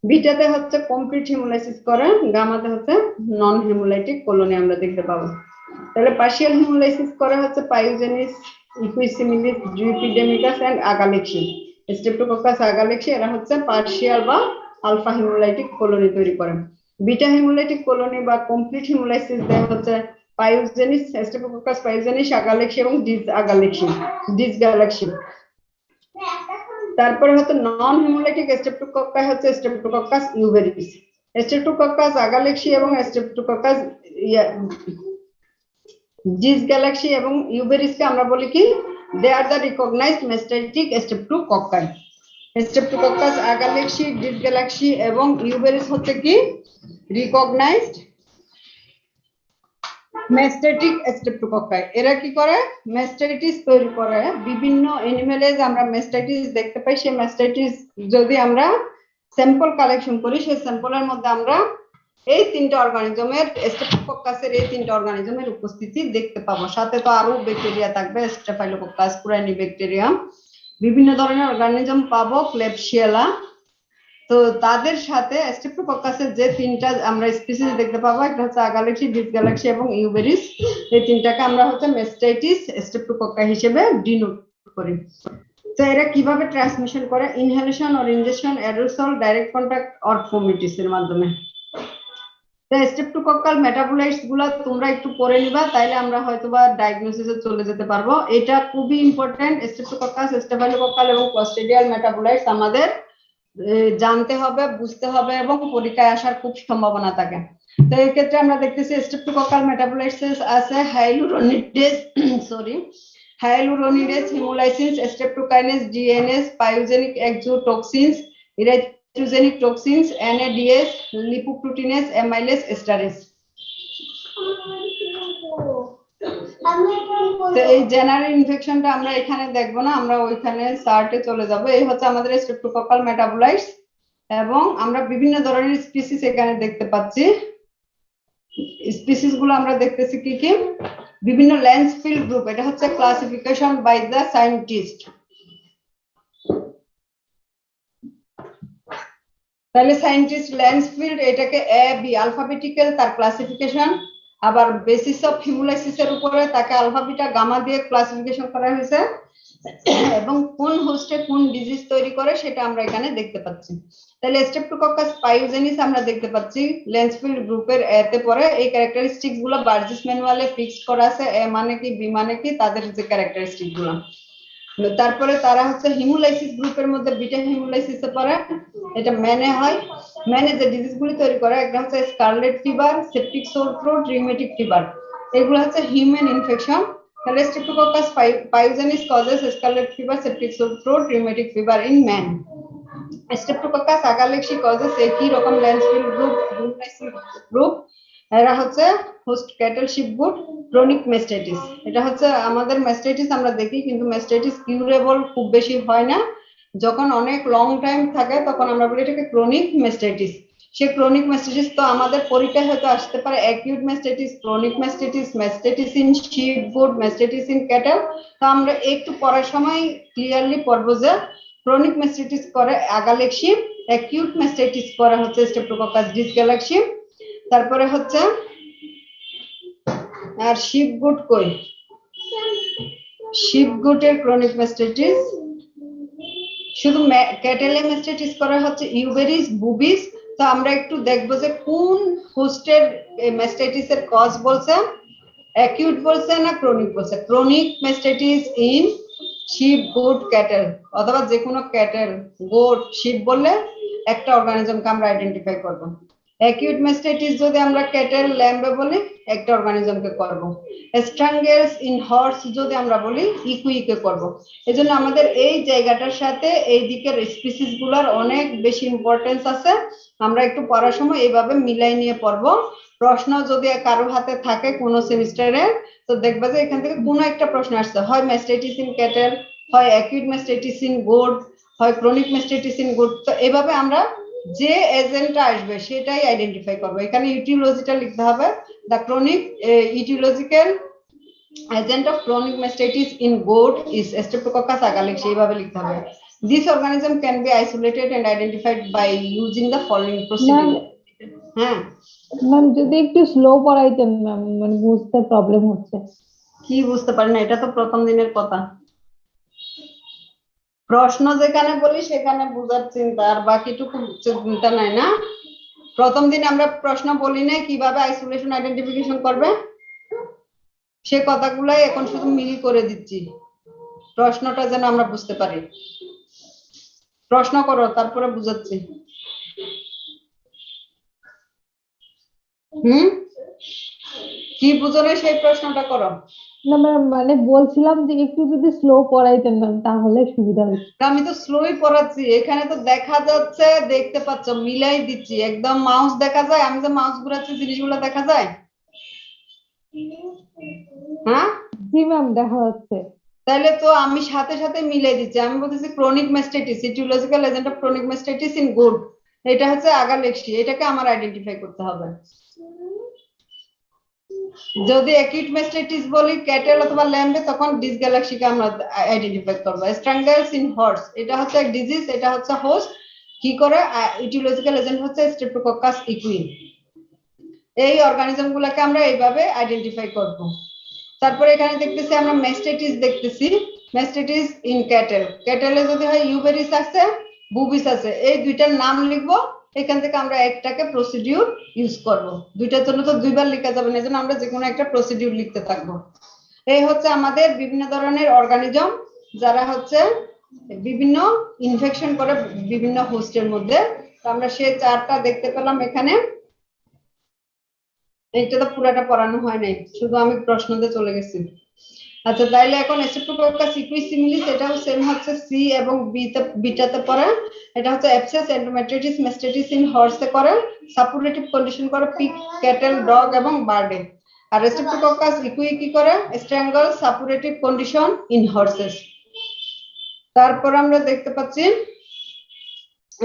Speaker 1: বিটাতে হচ্ছে কমপ্লিট হিমোলাইসিস করে, গামাতে হচ্ছে নন হিমোলাইটিক কলোনি আমরা দেখতে পাবো। তাহলে পার্শিয়াল হিমোলাইসিস করে হচ্ছে পায়োজেনিস, ইকুইসিমিলিস, জুইপিডেমিকাস এন্ড আগালেক্সি। স্ট্রেপ্টোকক্কাস আগালেক্সি এরা হচ্ছে পার্শিয়াল বা আলফা হিমোলাইটিক কলোনি তৈরি করে। বিটা হিমোলাইটিক কলোনি বা কমপ্লিট হিমোলাইসিস দেয় হচ্ছে পায়োজেনিস, স্ট্রেপ্টোকক্কাস পায়োজেনিস, আগালেক্সি এবং ডিস গ্যালাক্সি। তারপরে হচ্ছে নন হিমোলাইটিক স্ট্রেপ্টোকক্কাই হচ্ছে স্ট্রেপ্টোকক্কাস ইউভেরিস, স্ট্রেপ্টোকক্কাস আগালেক্সি এবং স্ট্রেপ্টোকক্কাস ডিস গ্যালাক্সি এবং ইউভেরিসকে আমরা বলি কি they are the recognised mastitic streptococci. Streptococcus agalactiae, dysgalactiae এবং ইউভেরিস হচ্ছে কি রিকগনাইজড মেস্টাইটিক স্ট্রেপ্টোকক্কাই। এরা কি করে মেস্টাইটিস তৈরি করে। বিভিন্ন অ্যানিমেলে আমরা মেস্টাইটিস দেখতে পাই, সেই মেস্টাইটিস যদি আমরা স্যাম্পল কালেকশন করি সেই স্যাম্পলের মধ্যে আমরা এই তিনটা অর্গানিজমের স্টেফিলোকক্কাসের এই তিনটা অর্গানিজমের উপস্থিতি দেখতে পাবো। সাথে তো আরো ব্যাকটেরিয়া থাকবে, স্টেফাইলোকক্কাস, কুরাইনিব্যাকটেরিয়া, বিভিন্ন ধরনের অর্গানিজম পাবো, ক্লেবশিয়েলা। তো তাদের সাথে স্টেফিলোকক্কাসের যে তিনটা আমরা স্পিসিস দেখতে পাবো, একটা হচ্ছে আগালেক্সি, ডিস গ্যালাক্সি এবং ইউভেরিস, এই তিনটাকে আমরা হচ্ছে মেস্টাইটিস স্টেফিলোকক্কা হিসেবে ডিনোট করি। তো এরা কিভাবে ট্রান্সমিশন করে? Inhalation or injection, aerosol, direct contact or fomites এর মাধ্যমে। তো স্ট্রেপ্টোকক্কাল মেটাবোলাইটস গুলা তোমরা একটু পড়ে নিবা, তাইলে আমরা হয়তোবা ডায়াগনোসিসে চলে যেতে পারবো। এটা খুবই ইম্পর্টেন্ট। স্ট্রেপ্টোকক্কাস, স্টেফাইলোকক্কাল এবং ক্লস্ট্রিডিয়াল মেটাবোলাইটস আমাদের জানতে হবে, বুঝতে হবে এবং পরীক্ষায় আসার খুব সম্ভাবনা থাকে। তো এই ক্ষেত্রে আমরা দেখতেছি স্ট্রেপ্টোকক্কাল মেটাবোলাইটস আছে hyaluronidase, haemolysis, streptokinase, DNase, pyogenic exotoxins, erythrogenic toxins, NADS, lipoproteinase, amylase, esterase. তো এই জেনারেল ইনফেকশনটা আমরা এখানে দেখবো না, আমরা ওইখানে চার্টে চলে যাব। এই হচ্ছে আমাদের স্ট্রেপ্টোকক্কাল মেটাবোলাইটস এবং আমরা বিভিন্ন ধরনের স্পিসিস এখানে দেখতে পাচ্ছি। স্পিসিস গুলো আমরা দেখতেছি কি কি, বিভিন্ন ল্যান্সফিল্ড গ্রুপ, এটা হচ্ছে ক্লাসিফিকেশন বাই দ্য সায়েন্টিস্ট। তাহলে সায়েন্টিস্ট ল্যান্সফিল্ড এটাকে A B আলফাবেটিক্যাল তার ক্লাসিফিকেশন, আবার বেসিস অফ হিমোলাইসিসের উপরে তাকে আলফা বিটা গামা দিয়ে ক্লাসিফিকেশন করা হয়েছে এবং কোন হোস্টে কোন ডিজিজ তৈরি করে সেটা আমরা এখানে দেখতে পাচ্ছি। তাহলে স্ট্রেপ্টোকক্কাস পায়োজেনিস আমরা দেখতে পাচ্ছি ল্যান্সফিল্ড গ্রুপের A তে পড়ে। এই ক্যারেক্টারিস্টিক্স গুলো বার্জিস ম্যানুয়ালে ফিক্সড করা আছে, A মানে কি B মানে কি তাদের যে ক্যারেক্টারিস্টিক গুলো। তারপরে তারা হচ্ছে হিমোলাইসিস গ্রুপের মধ্যে বিটা হিমোলাইসিসে পড়ে, এটা মেনে হয়। ম্যানে যে ডিজিজগুলি তৈরি করে একটা হচ্ছে scarlet fever, septic sore throat, rheumatic fever, এগুলো হচ্ছে হিউম্যান ইনফেকশন। তাহলে streptococcus pyogenes causes scarlet fever, septic sore throat, rheumatic fever in man. Streptococcus agalactiae causes একই রকম ল্যান্সফিল গ্রুপ, এরা হচ্ছে host cattle sheep goat, chronic mastitis. এটা হচ্ছে আমাদের মেস্টাইটিস আমরা দেখি, কিন্তু মেস্টাইটিস কিউরেবল খুব বেশি হয় না। যখন অনেক লং টাইম থাকে তখন আমরা বলি এটাকে ক্রনিক মেস্টাইটিস। সে ক্রনিক মেস্টাইটিস তো আমাদের পরীক্ষায় হয়তো আসতে পারে acute mastitis, chronic mastitis, mastitis in sheep goat, mastitis in cattle. তো আমরা একটু পড়ার সময় ক্লিয়ারলি পড়বো যে ক্রনিক মেস্টাইটিস করে আগালেক্সি, অ্যাকিউট মেস্টাইটিস করে হচ্ছে স্ট্রেপ্টোকক্কাস ডিসগ্যালাক্সি। তারপরে হচ্ছে আর শিপগুড কই, শিপগুডের ক্রনিক মেস্টাইটিস, শুধু ক্যাটেলে মেস্টাইটিস করা হচ্ছে ইউবেরিস, বুবিস। তো আমরা একটু দেখবো যে কোন হোস্টের মেস্টাইটিসের কজ বলছে, অ্যাকিউট বলছে না ক্রনিক বলছে। Chronic mastitis in sheep, goat, cattle, অথবা যে কোনো ক্যাটেল, গোট, শিপ বললে একটা অর্গানিজমকে আমরা আইডেন্টিফাই করব। অ্যাকিউট মেস্টাইটিস যদি আমরা ক্যাটেল, ল্যাম্বে বলি একটা অর্গানিজমকে করব। স্ট্রাঙ্গেলস ইন হর্স যদি আমরা বলি ইকুইকে করব। এজন্য আমাদের এই জায়গাটার সাথে এই দিকের স্পিসিস গুলার অনেক বেশি ইম্পর্টেন্স আছে। আমরা একটু পড়ার সময় এইভাবে মিলাই নিয়ে পড়বো। প্রশ্ন যদি কারো হাতে থাকে কোনো সেমিস্টারে, তো দেখবা যে এখান থেকে কোনো একটা প্রশ্ন আসছে, হয় মেস্টাইটিস ইন ক্যাটেল, হয় অ্যাকিউট মেস্টাইটিস ইন গোট, হয় ক্রনিক মেস্টাইটিস ইন গোট। তো এভাবে আমরা যে এজেন্টটা আসবে সেটাই আইডেন্টিফাই করবো। এখানে ইটিওলজিটা লিখতে হবে, the chronic aetiological agent of chronic mastitis in goat is streptococcus agalactiae, এইভাবে লিখতে হবে। This organism can be isolated and identified by using the following procedure. হ্যাঁ,
Speaker 2: ম্যাম যদি একটু স্লো পড়াইতেন ম্যাম, মানে বুঝতে প্রবলেম হচ্ছে।
Speaker 1: কি বুঝতে পারি না? এটা তো প্রথম দিনের কথা। প্রশ্ন যেখানে বলি সেখানে বুঝার চিন্তা, আর বাকিটুকু চিন্তা নাই না। প্রথম দিন আমরা প্রশ্ন বলি না কিভাবে আইসোলেশন আইডেন্টিফিকেশন করবে, সে কথাগুলাই এখন শুধু মিল করে দিচ্ছি, প্রশ্নটা যেন আমরা বুঝতে পারি। প্রশ্ন করো, তারপরে বুঝাচ্ছি। কি বুঝো না সেই প্রশ্নটা করো।
Speaker 2: না ম্যাম, মানে বলছিলাম যে একটু যদি স্লো পড়াইতেন ম্যাম তাহলে সুবিধা হতো।
Speaker 1: আমি তো স্লোই পড়াচ্ছি, এখানে তো দেখা যাচ্ছে, দেখতে পাচ্ছ, মিলাই দিচ্ছি একদম। মাউস দেখা যায়, আমি যে মাউস ঘুরাচ্ছি জিনিসগুলো দেখা যায়। হ্যাঁ,
Speaker 2: জি ম্যাম দেখা যাচ্ছে।
Speaker 1: তাহলে তো আমি সাথে সাথে মিলাই দিচ্ছি। আমি বলতেছি chronic mastitis, etiological agent of chronic mastitis in good, এটা হচ্ছে আগালেক্সি, এটাকে আমার আইডেন্টিফাই করতে হবে। যদি অ্যাকিউট মেস্টাইটিস বলি ক্যাটেল অথবা ল্যাম্বে, তখন ডিসগ্যালাক্সিকে আমরা আইডেন্টিফাই করব। স্ট্রাঙ্গেলস ইন হর্স, এটা হচ্ছে এক ডিজিজ, এটা হচ্ছে হোস্ট। কি করে? ইটিওলজিক্যাল এজেন্ট হচ্ছে স্ট্রেপ্টোকক্কাস ইকুই। এই অর্গানিজম গুলাকে আমরা এইভাবে আইডেন্টিফাই করব। তারপরে এখানে দেখতেছি আমরা মেস্টাইটিস দেখতেছি, মেস্টাইটিস ইন ক্যাটেল। ক্যাটেলে যদি হয় ইউবেরিস আছে, বুবিস আছে, এই দুইটার নাম লিখবো। এখান থেকে আমরা একটাকে প্রসিডিউর ইউজ করব। দুইটার জন্য তো দুইবার লেখা যাবে না, এজন্য আমরা যে কোনো একটা প্রসিডিউর লিখতে থাকবো। এই হচ্ছে আমাদের বিভিন্ন ধরনের অর্গানিজম যারা হচ্ছে বিভিন্ন ইনফেকশন করে বিভিন্ন হোস্টের মধ্যে। তো আমরা সেই চারটা দেখতে পেলাম এখানে। এইটা তো পুরাটা পড়ানো হয় নাই, শুধু আমি প্রশ্নতে চলে গেছি। আচ্ছা, তাইলে এখন স্ট্রেপ্টোকক্কাস ইকুইসিমিলিস, এটাও সেম হচ্ছে সি এবং বিটাতে পড়ে। এটা হচ্ছে অ্যাবসেস এন্ডোমেট্রিটিস মেস্টাইটিস ইন হর্সে করে, সাপুরেটিভ কন্ডিশন করে পিগ, ক্যাটেল, ডগ এবং বার্ডে। আর স্ট্রেপ্টোকক্কাস ইকুই কি করে? Strangle suppurative condition in horse's. তারপর আমরা দেখতে পাচ্ছি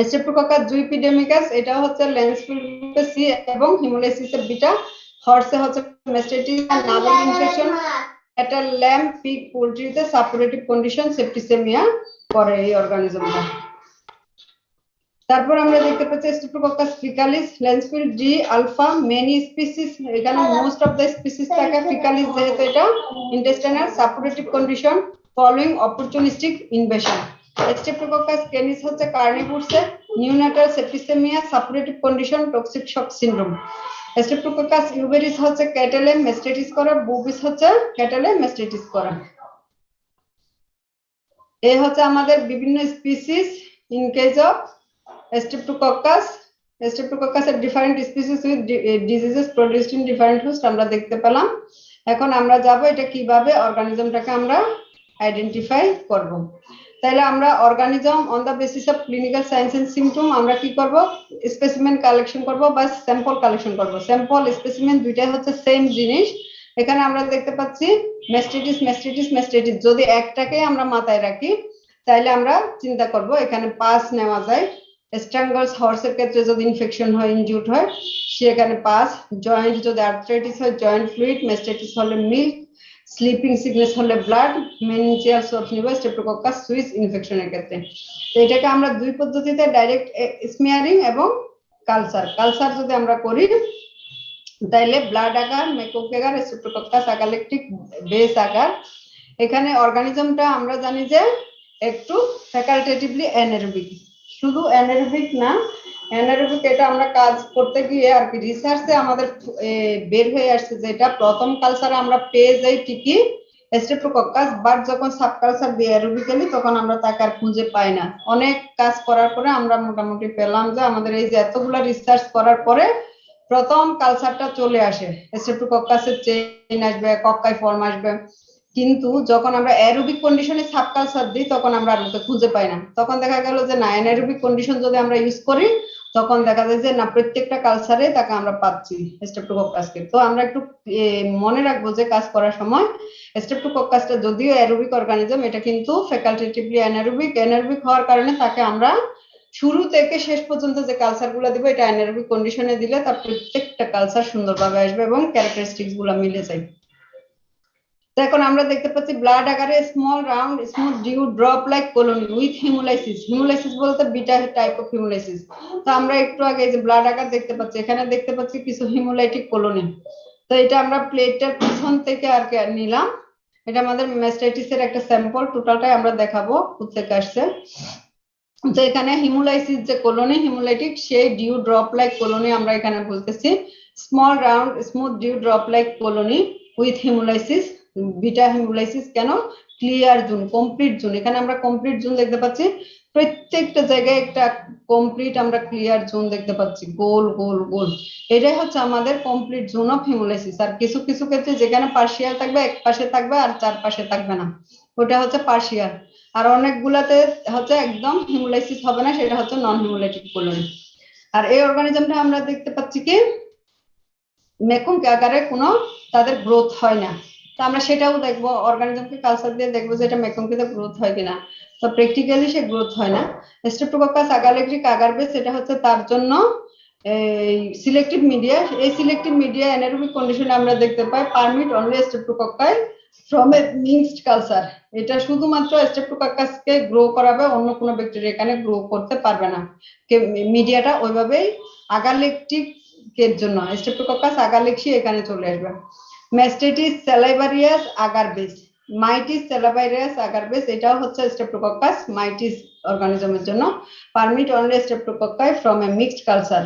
Speaker 1: স্ট্রেপ্টোকক্কাস জুইপিডেমিকাস, এটা হচ্ছে ল্যান্সফিল্ডে সি এবং হিমোলাইসিসে বিটা, হর্সে হচ্ছে mastitis navel infection, cattle, lamb, pig, পোল্ট্রিতে সাপুরেটিভ কন্ডিশন সেপ্টিসেমিয়া করে এই অর্গানিজমটা। তারপর আমরা দেখতে পাচ্ছি streptococcus faecalis, Lancefield D alpha, many species, এখানে মোস্ট অফ দ্য স্পিসিস থাকে ফিকালিস, যেহেতু এটা intestinal suppurative condition following opportunistic invasion. Streptococcus canis হচ্ছে কার্নিভোরসে, neonatal septicaemia, suppurative condition, toxic shock syndrome. Streptococcus uberis হচ্ছে ক্যাটেলে মেস্টাইটিস করে, বুবিস হচ্ছে ক্যাটেলে মেস্টাইটিস করে। এই হচ্ছে আমাদের বিভিন্ন species in case of streptococcus streptococcus এর different species with diseases produced in different host আমরা দেখতে পেলাম। এখন আমরা যাব এটা কিভাবে অর্গানিজমটাকে আমরা আইডেন্টিফাই করব। তাহলে আমরা organism on the basis of clinical signs and symptom আমরা কি করব, স্পেসিমেন কালেকশন করব বা স্যাম্পল কালেকশন করব। স্যাম্পল স্পেসিমেন দুইটাই হচ্ছে সেম জিনিস। এখানে আমরা দেখতে পাচ্ছি ম্যাস্টাইটিস ম্যাস্টাইটিস ম্যাস্টাইটিস, যদি একটাকে আমরা মাথায় রাখি তাহলে আমরা চিন্তা করব এখানে পাস নেওয়া যায়। স্ট্রাঙ্গলস হর্সের ক্ষেত্রে যদি ইনফেকশন হয়, ইনজুর্ড হয়, সেখানে পাস। জয়েন্ট যদি আর্থ্রাইটিস হয় জয়েন্ট ফ্লুইড, ম্যাস্টাইটিস হলে মিল্ক, স্লিপিং সিকনেস হলে ব্লাড, মেনিনজিয়াল সোর্স নিব স্ট্রেপ্টোকক্কাস সুইস ইনফেকশনের ক্ষেত্রে। তো এটাকে আমরা দুই পদ্ধতিতে ডাইরেক্ট স্মিয়ারিং এবং কালচার। কালচার যদি আমরা করি তাইলে blood agar, MacConkey agar, streptococcus agalactiae base agar. এখানে অর্গানিজমটা আমরা জানি যে একটু ফ্যাকাল্টেটিভলি অ্যানারোবিক, শুধু অ্যানারোবিক না, অ্যানারোবিক এটা আমরা কাজ করতে গিয়ে আর কি রিসার্চে আমাদের বের হয়ে আসছে যেটা প্রথম কালচারে আমরা পেয়ে যাই ঠিকই স্ট্রেপ্টোকক্কাস, বাট যখন সাবকালচার দিয়ে অ্যারোবিক্যালি তখন আমরা তাকে আর খুঁজে পাই না। অনেক কাজ করার পরে আমরা মোটামুটি পেলাম যে আমাদের এই যে এতগুলা রিসার্চ করার পরে প্রথম কালচারটা চলে আসে, স্ট্রেপ্টোকক্কাসের চেইন আসবে, কক্কাই ফর্ম আসবে। কিন্তু যখন আমরা অ্যারোবিক কন্ডিশনে সাবকালচার দিই তখন আমরা আর ওকে খুঁজে পাই না। তখন দেখা গেল যে না, অ্যানারোবিক কন্ডিশন যদি আমরা ইউজ করি তখন দেখা যায় যে না, প্রত্যেকটা কালচারে তাকে আমরা পাচ্ছি স্ট্রেপ্টোকক্কাসকে। তো আমরা একটু মনে রাখবো যে কাজ করার সময় স্ট্রেপ্টোকক্কাসটা যদিও অ্যারোবিক অর্গানিজম, এটা কিন্তু ফ্যাকাল্টেটিভলি অ্যানারোবিক। অ্যানারোবিক হওয়ার কারণে তাকে আমরা শুরু থেকে শেষ পর্যন্ত যে কালচার গুলো দিব এটা অ্যানারোবিক কন্ডিশনে দিলে তার প্রত্যেকটা কালচার সুন্দরভাবে আসবে এবং ক্যারেক্টারিস্টিক্স গুলো মিলে যায়। তো এখন আমরা দেখতে পাচ্ছি ব্লাড আকারে small round smooth dew drop like colony with hemolysis. Hemolysis বলতে বিটা টাইপ অফ হিমোলাইসিস। তো আমরা একটু আগে এই যে ব্লাড আকার দেখতে পাচ্ছি, এখানে দেখতে পাচ্ছি কিছু হিমোলাইটিক কলোনি। তো এটা আমরা প্লেটের পিছন থেকে আর কি নিলাম। এটা আমাদের ম্যাস্টাইটিসের একটা স্যাম্পল, টোটালটাই আমরা দেখাবো কোথেকে আসছে। তো এখানে হিমোলাইসিস যে কলোনি হিমোলাইটিক, সেই ডিউ ড্রপ লাইক কলোনি আমরা এখানে বলতেছি small round smooth dew drop like colony with haemolysis. Beta haemolysis কেন? Clear zone, complete zone. এখানে আমরা কমপ্লিট জোন দেখতে পাচ্ছি, প্রত্যেকটা জায়গায় একটা কমপ্লিট আমরা ক্লিয়ার জোন দেখতে পাচ্ছি, গোল গোল গোল। এটাই হচ্ছে আমাদের কমপ্লিট জোন অফ হিমোলাইসিস। আর কিছু কিছু ক্ষেত্রে যেখানে পার্শিয়াল থাকবে, এক পাশে থাকবে আর চার পাশে থাকবে না, ওটা হচ্ছে পার্শিয়াল। আর অনেকগুলাতে হচ্ছে একদম হিমোলাইসিস হবে না, সেটা হচ্ছে নন হিমোলাইটিক কলোনি। আর এই অর্গানিজমটা আমরা দেখতে পাচ্ছি কি মেকুম আকারে কোনো তাদের গ্রোথ হয় না। তো আমরা সেটাও দেখবো, অর্গানিজমকে কালচার দিয়ে দেখবো যে এটা মেকুমকিতে গ্রোথ হয় কিনা। তো প্র্যাকটিক্যালি সে গ্রোথ হয় না। স্ট্রেপ্টোকক্কাস আগালেকটিক আগার বেস, এটা হচ্ছে তার জন্য এই সিলেক্টিভ মিডিয়া। এই সিলেক্টিভ মিডিয়া অ্যানারোবিক কন্ডিশনে আমরা দেখতে পাই permit only streptococci from a mixed culture. এটা শুধুমাত্র স্ট্রেপ্টোকক্কাসকে গ্রো করাবে, অন্য কোনো ব্যাকটেরিয়া এখানে গ্রো করতে পারবে না। মিডিয়াটা ওইভাবেই আগালেকটিক এর জন্য স্ট্রেপ্টোকক্কাস আগালেক্সি এখানে চলে আসবে। Mastitis salivarius agar base, mitis salivarius agar base, এটাও হচ্ছে স্ট্রেপ্টোকক্কাস মাইটিস অর্গানিজমের জন্য। Permit only streptococci from a mixed culture,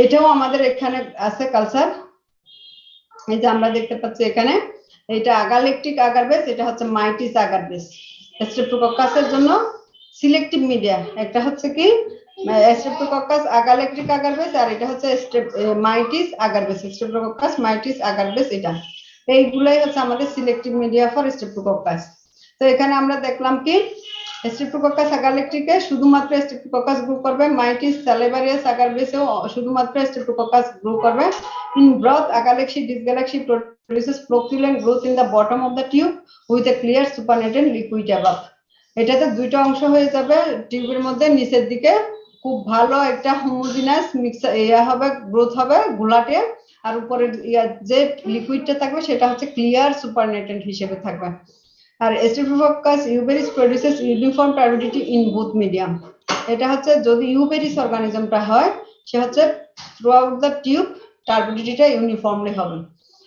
Speaker 1: এটাও আমাদের এখানে আছে কালচার। এই যে আমরা দেখতে পাচ্ছি এখানে এটা আগালেকটিক আগার বেস, এটা হচ্ছে মাইটিস আগার বেস। স্ট্রেপ্টোকক্কাসের জন্য সিলেক্টিভ মিডিয়া একটা হচ্ছে কি স্ট্রেপ্টোকক্কাস আগালেকটিক আগার বেস, আর এটা হচ্ছে mitis agar base, streptococcus mitis agar base. এটা এইগুলাই হচ্ছে আমাদের সিলেক্টিভ মিডিয়া ফর স্ট্রেপ্টোকক্কাস। তো এখানে আমরা দেখলাম কি স্ট্রেপ্টোকক্কাস আগালেকটিকে শুধুমাত্র স্ট্রেপ্টোকক্কাস গ্রো করবে, মাইটিস স্যালাইভারিয়াস আগার বেসেও শুধুমাত্র স্ট্রেপ্টোকক্কাস গ্রো করবে। In broth agalactiae dysgalactiae produces flocculent growth in the bottom of the tube with a clear supernatant liquid above. এটাতে দুইটা অংশ হয়ে যাবে, টিউবের মধ্যে নিচের দিকে খুব ভালো একটা হোমোজিনাস মিক্স হবে, গ্রোথ হবে ঘোলাটে, আর উপরে যে লিকুইডটা থাকবে সেটা হচ্ছে ক্লিয়ার সুপারনেটেন্ট হিসেবে থাকবে। আর streptococcus uberis produces uniform turbidity in both medium. এটা হচ্ছে যদি ইউবেরিস অর্গানিজমটা হয় সে হচ্ছে থ্রু আউট দ্য টিউব টার্বিডিটিটা ইউনিফর্মলি হবে।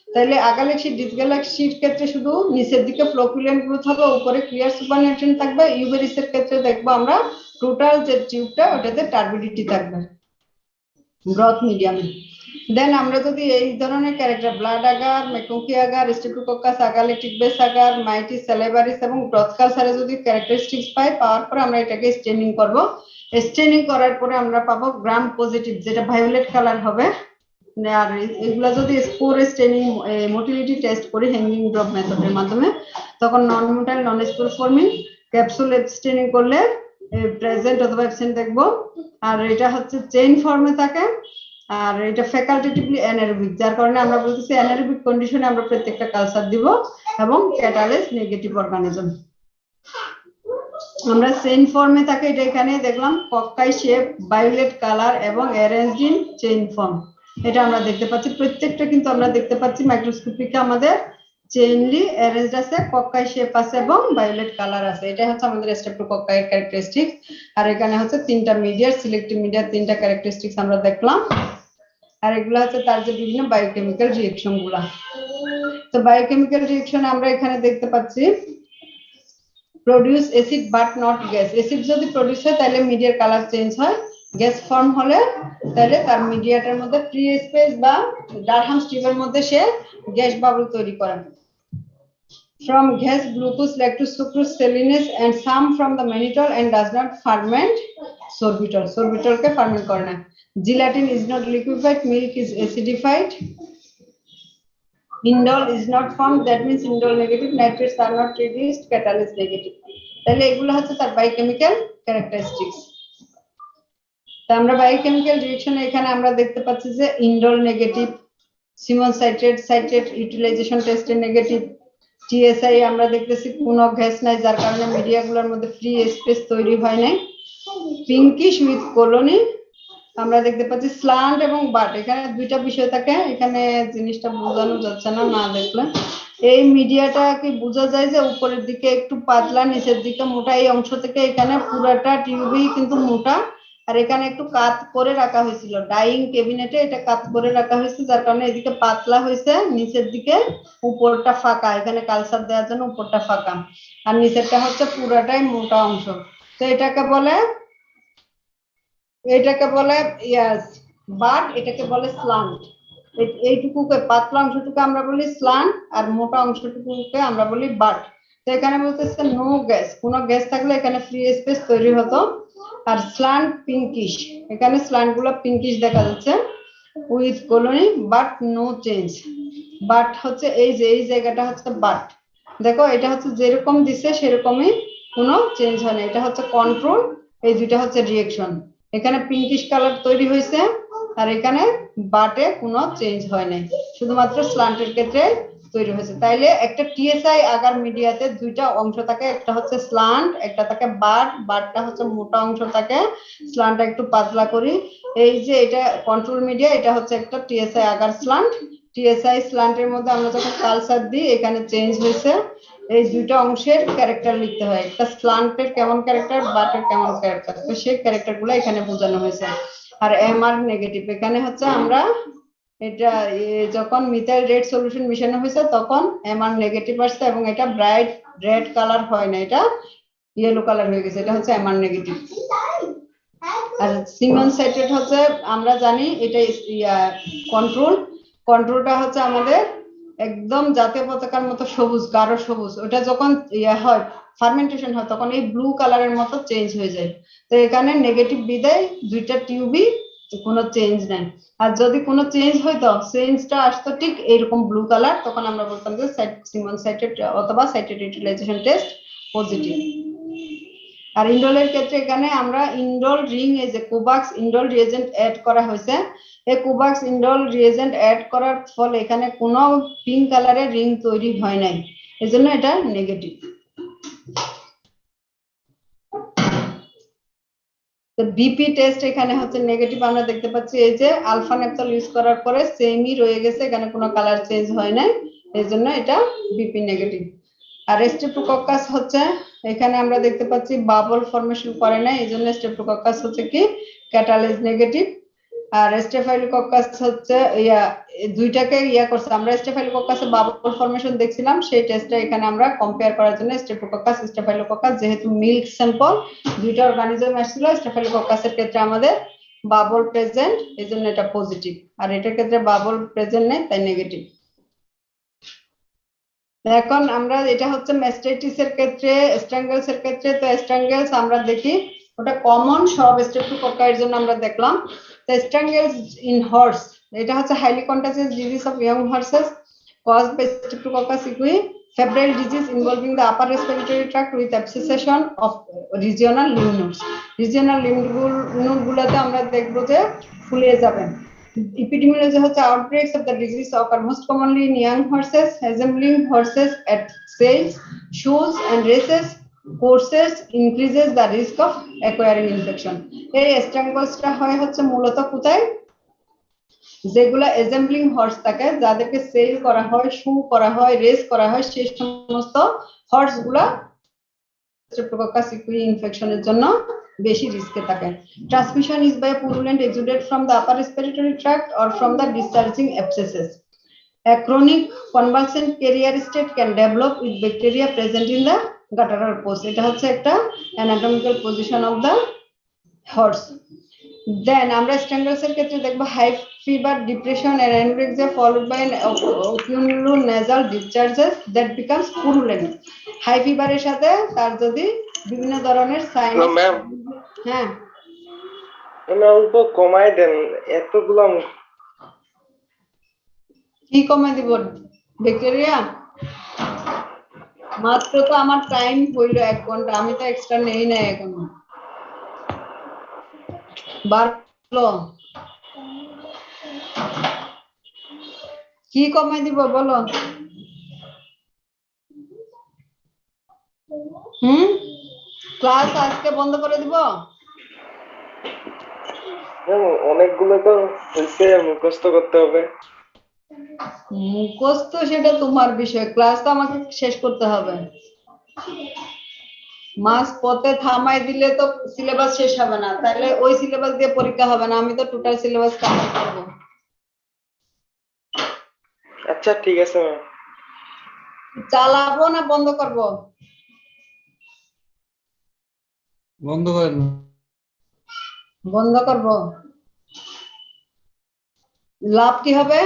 Speaker 1: তাহলে আগালেক্সি ডিসগ্যালাক্সির ক্ষেত্রে শুধু নিচের দিকে ফ্লোকুলেন্ট গ্রোথ হবে, উপরে ক্লিয়ার সুপারনেটেন্ট থাকবে। ইউবেরিসের ক্ষেত্রে দেখবো আমরা টোটাল যে টিউবটা ওটাতে টার্বিডিটি থাকবে ব্রথ মিডিয়ামে। দেন আমরা যদি এই ধরনের character blood agar, MacConkey agar, streptococcus agalactiae base agar, mitis salivarius এবং ব্রথ কালচারে যদি ক্যারেক্টারিস্টিক্স পাই, পাওয়ার পরে আমরা এটাকে স্টেনিং করব। স্টেনিং করার পরে আমরা পাবো গ্রাম পজিটিভ, যেটা ভায়োলেট কালার হবে। আর এগুলা যদি স্পোর স্টেনিং মোটিলিটি টেস্ট করি হ্যাঙ্গিং ড্রপ মেথডের মাধ্যমে, তখন নন motile non spore forming capsule straining করলে প্রেজেন্ট অথবা অ্যাবসেন্ট দেখবো। আর এটা হচ্ছে চেইন ফর্মে থাকে, আর এটা ফ্যাকাল্টেটিভলি অ্যানারোবিক, যার কারণে আমরা বলতেছি অ্যানারোবিক কন্ডিশনে আমরা প্রত্যেকটা কালচার দিব, এবং ক্যাটালেস নেগেটিভ অর্গানিজম। আমরা চেইন ফর্মে থাকে, এটা এখানে দেখলাম কক্কাই শেপ, ভায়োলেট কালার এবং অ্যারেঞ্জড ইন চেইন ফর্ম, এটা আমরা দেখতে পাচ্ছি। প্রত্যেকটা কিন্তু আমরা দেখতে পাচ্ছি মাইক্রোস্কোপিকে আমাদের চেইনলি অ্যারেঞ্জড আছে, কক্কাই শেপ আছে এবং ভায়োলেট কালার আছে। এটা হচ্ছে আমাদের স্ট্রেপ্টোকক্কাই এর ক্যারেক্টারিস্টিক্স। আর এখানে হচ্ছে তিনটা মিডিয়ার, সিলেক্টিভ মিডিয়ার তিনটা ক্যারেক্টারিস্টিক্স আমরা দেখলাম। আর এগুলো হচ্ছে তার যে বিভিন্ন বায়োকেমিক্যাল রিঅ্যাকশন গুলা। তো বায়োকেমিক্যাল রিঅ্যাকশন আমরা এখানে দেখতে পাচ্ছি produce acid but not gas. Acid যদি প্রোডিউস হয় তাহলে মিডিয়ার কালার চেঞ্জ হয়, গ্যাস ফর্ম হলে তাহলে তার মিডিয়াটার মধ্যে ফ্রি স্পেস বা ডারহাম স্ট্রিপের মধ্যে সে গ্যাস বাবল তৈরি করে। From gas, glucose, lactose, sucrose, salinase, and some from the mannitol, and does not ferment sorbitol. Sorbitol के ferment করে না। Gelatin is not liquefied, milk is acidified. Indole is not formed, that means indole negative. Nitrates are not reduced, catalase negative. তাহলে এগুলো হচ্ছে তার biochemical characteristics. তা আমরা biochemical রিঅ্যাকশনে এখানে আমরা দেখতে পাচ্ছি যে indole negative, Simmons citrate utilization টেস্টে নেগেটিভ, টিএসআই আমরা দেখতেছি কোনো গ্যাস নাই, যার কারণে মিডিয়াগুলোর মধ্যে ফ্রি স্পেস তৈরি হয় নাই। পিঙ্কিশ উইথ কলোনি আমরা দেখতে পাচ্ছি। স্ল্যান্ট এবং বাট, এখানে দুইটা বিষয় থাকে, এখানে জিনিসটা বোঝানো যাচ্ছে না না দেখলে। এই মিডিয়াটা কি বোঝা যায় যে উপরের দিকে একটু পাতলা, নিচের দিকে মোটা, এই অংশ থেকে এখানে পুরাটা টিউবই কিন্তু মোটা, আর এখানে একটু কাত করে রাখা হয়েছিল ডাইং ক্যাবিনেটে, এটা কাত করে রাখা হয়েছে, যার কারণে এদিকে পাতলা হয়েছে, নিচের দিকে উপরটা ফাঁকা, এখানে কালচার দেওয়ার জন্য উপরটা ফাঁকা, আর নিচেরটা হচ্ছে পুরাটাই মোটা অংশ। তো এটাকে বলে ইয়াস বাট, এটাকে বলে স্লান্ট। এইটুকুকে পাতলা অংশটুকু আমরা বলি স্লান্ট, আর মোটা অংশটুকুকে আমরা বলি বাট। তো এখানে বলতেছে নো গ্যাস, কোনো গ্যাস থাকলে এখানে ফ্রি স্পেস তৈরি হতো। আর স্ল্যান্ট পিঙ্কিশ, এখানে স্ল্যান্ট গুলো পিঙ্কিশ দেখা যাচ্ছে with colony but no change. But হচ্ছে এই যে এই জায়গাটা হচ্ছে বাট, দেখো এটা হচ্ছে যেরকম দিছে সেরকমই, কোনো চেঞ্জ হয় না। এটা হচ্ছে কন্ট্রোল, এই দুইটা হচ্ছে রিঅ্যাকশন। এখানে পিঙ্কিশ কালার তৈরি হয়েছে, আর এখানে বাটে কোনো চেঞ্জ হয় নাই, শুধুমাত্র স্ল্যান্টের ক্ষেত্রে তৈরি হয়েছে। তাইলে একটা টিএসআই আগার মিডিয়াতে দুইটা অংশ থাকে, একটা হচ্ছে স্ল্যান্ট, একটা থাকে বাট। বাটটা হচ্ছে মোটা অংশ থাকে, স্ল্যান্টটা একটু পাতলা করি। এই যে এটা কন্ট্রোল মিডিয়া, এটা হচ্ছে একটা টিএসআই আগার স্ল্যান্ট। টিএসআই স্ল্যান্টের মধ্যে আমরা যখন কালচার দিই এখানে চেঞ্জ হয়েছে, এই দুইটা অংশের ক্যারেক্টার লিখতে হয়, একটা স্ল্যান্টের কেমন ক্যারেক্টার, বাটের কেমন ক্যারেক্টার, তো সেই ক্যারেক্টার গুলো এখানে বোঝানো হয়েছে। আর এমআর নেগেটিভ, এখানে হচ্ছে আমরা এটা যখন মিথাইল রেড সলিউশন মিশানো হয়েছে তখন এমআর নেগেটিভ আসছে, এবং এটা ব্রাইট রেড কালার হয় না, এটা ইয়েলো কালার হয়ে গেছে, এটা হচ্ছে এমআর নেগেটিভ। আর সিমন সাইট্রেট হচ্ছে আমরা জানি এটা কন্ট্রোলটা হচ্ছে আমাদের একদম জাতীয় পতাকার মতো সবুজ, গাঢ় সবুজ। ওটা যখন হয় ফার্মেন্টেশন হয় তখন এই ব্লু কালারের মতো চেঞ্জ হয়ে যায়। তো এখানে নেগেটিভ বিদায় দুইটা টিউবই কোনো চেঞ্জ নাই। আর যদি কোনো চেঞ্জ হইতো, চেঞ্জটা আসতো ঠিক এইরকম ব্লু কালার, তখন আমরা বলতাম যে সিমন সাইট্রেট অথবা সাইট্রেট ইউটিলাইজেশন টেস্ট পজিটিভ। আর ইন্ডোলের ক্ষেত্রে এখানে আমরা ইন্ডোল রিং, এই যে কোবাক্স ইন্ডোল রিএজেন্ট অ্যাড করা হয়েছে, এই কোবাক্স ইন্ডোল রিএজেন্ট অ্যাড করার ফলে এখানে কোনো পিঙ্ক কালারের রিং তৈরি হয় নাই, এজন্য এটা নেগেটিভ। তো বিপি টেস্ট এখানে হচ্ছে নেগেটিভ, আমরা দেখতে পাচ্ছি এই যে আলফা নেপথল ইউজ করার পরে সেমই রয়ে গেছে, এখানে কোনো কালার চেঞ্জ হয় নাই, এজন্য এটা বিপি নেগেটিভ। আর স্ট্রেপ্টোকক্কাস হচ্ছে এখানে আমরা দেখতে পাচ্ছি বাবল ফর্মেশন করে না, এই জন্য স্ট্রেপ্টোকক্কাস হচ্ছে কি ক্যাটালেজ নেগেটিভ। আর স্টেফাইলোকক্কাস হচ্ছে দুইটাকে করছে, আমরা স্টেফাইলোকক্কাসে বাবল ফর্মেশন দেখছিলাম, সেই টেস্টটা এখানে আমরা কম্পেয়ার করার জন্য স্টেফাইলোকক্কাস যেহেতু মিল্ক স্যাম্পল, দুইটা অর্গানিজম আসছিল, স্টেফাইলোকক্কাসের ক্ষেত্রে আমাদের বাবল প্রেজেন্ট, এই জন্য এটা পজিটিভ, আর এটার ক্ষেত্রে বাবল প্রেজেন্ট নেই, তাই নেগেটিভ। এখন আমরা এটা হচ্ছে ম্যাস্টাইটিস এর ক্ষেত্রে, স্ট্রাঙ্গেলস এর ক্ষেত্রে। তো স্ট্রাঙ্গেলস আমরা দেখি ওটা কমন সব স্ট্রেপ্টোকক্কাই এর জন্য আমরা দেখলাম। The strangles in horse, এটা হচ্ছে highly contagious disease of young horses caused by Streptococcus equi, febrile disease involving the upper respiratory tract with abscession of regional lymph nodes. Regional lymph node গুলোতে আমরা দেখব যে ফুলে যাবে। Epidemiology হচ্ছে outbreaks of the disease occur most commonly in young horses, assembling horses at sales, shows and races. Courses increases the risk of acquiring infection. এই স্ট্রাঙ্গলসটা হয় হচ্ছে মূলত কোথায়, যেগুলা অ্যাসেম্বলিং হর্স থাকে, যাদেরকে সেল করা হয়, শু করা হয়, রেস করা হয়, সেই সমস্ত হর্স গুলা স্ট্রেপ্টোকক্কাস ইকুই ইনফেকশনের জন্য বেশি রিস্কে থাকে। Transmission is by purulent exudate from the upper respiratory tract or from the discharging abscesses. A chronic convalescent carrier state can develop with bacteria present in the guttural post. এটা হচ্ছে একটা anatomical position of the horse. Then আমরা strangles এর ক্ষেত্রে দেখব high fever, depression and anorexia followed by an oculonasal discharges that becomes purulent. High fever এর সাথে তার যদি বিভিন্ন ধরনের সাইন,
Speaker 3: ম্যাম
Speaker 1: হ্যাঁ
Speaker 3: অল্প কমায় দেন এতগুলো।
Speaker 1: কি কমে দিব? ব্যাকটেরিয়া মাত্র তো আমার টাইম হইল 1 ঘন্টা, আমি তো এক্সট্রা নেই না এখনো। বাড়লো কি কমে দিব বলো? ক্লাস আজকে বন্ধ করে দিব?
Speaker 3: অনেকগুলো তো হইছে, মুখস্থ করতে হবে।
Speaker 1: মুখস্থ সেটা তোমার বিষয়, ক্লাস তো আমাকে শেষ করতে হবে। মাস পথে থামাই দিলে তো সিলেবাস শেষ হবে না, তাহলে ওই সিলেবাস দিয়ে পরীক্ষা হবে না। আমি তো টোটাল সিলেবাস কভার করব।
Speaker 3: আচ্ছা ঠিক আছে ম্যাম।
Speaker 1: চালাবো না বন্ধ করব?
Speaker 6: বন্ধ করেন।
Speaker 1: বন্ধ করব। লাভ কি হবে?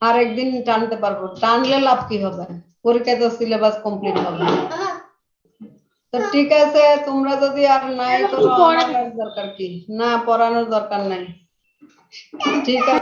Speaker 1: আর একদিন টানতে পারবো, টানলে লাভ কি হবে? পরীক্ষায় তো সিলেবাস কমপ্লিট হবে। তো ঠিক আছে, তোমরা যদি আর নাই করো, আমার আর দরকার কি? না, পড়ানোর দরকার নাই। ঠিক আছে।